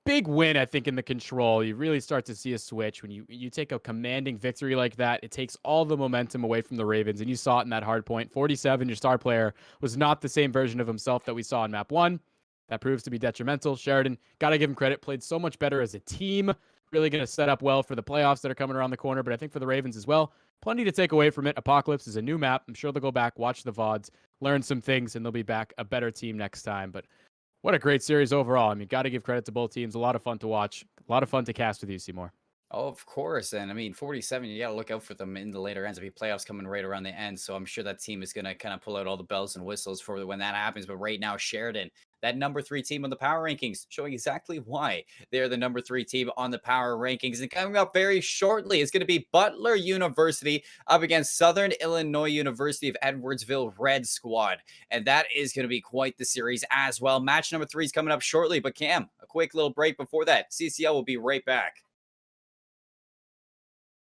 big win, I think, in the control. You really start to see a switch. When you take a commanding victory like that, it takes all the momentum away from the Ravens, and you saw it in that hard point. 47, your star player, was not the same version of himself that we saw in map 1. That proves to be detrimental. Sheridan, got to give him credit, played so much better as a team. Really going to set up well for the playoffs that are coming around the corner, but I think for the Ravens as well, plenty to take away from it. Apocalypse is a new map. I'm sure they'll go back, watch the VODs, learn some things, and they'll be back a better team next time. But what a great series overall. I mean, got to give credit to both teams. A lot of fun to watch. A lot of fun to cast with you, Seymour. Oh, of course. And I mean, 47, you got to look out for them in the later ends. I mean, playoffs coming right around the end. So I'm sure that team is going to kind of pull out all the bells and whistles for when that happens. But right now, Sheridan, that number 3 team on the power rankings, showing exactly why they're the number 3 team on the power rankings. And coming up very shortly is going to be Butler University up against Southern Illinois University of Edwardsville Red Squad. And that is going to be quite the series as well. Match number 3 is coming up shortly. But Cam, a quick little break before that. CCL will be right back.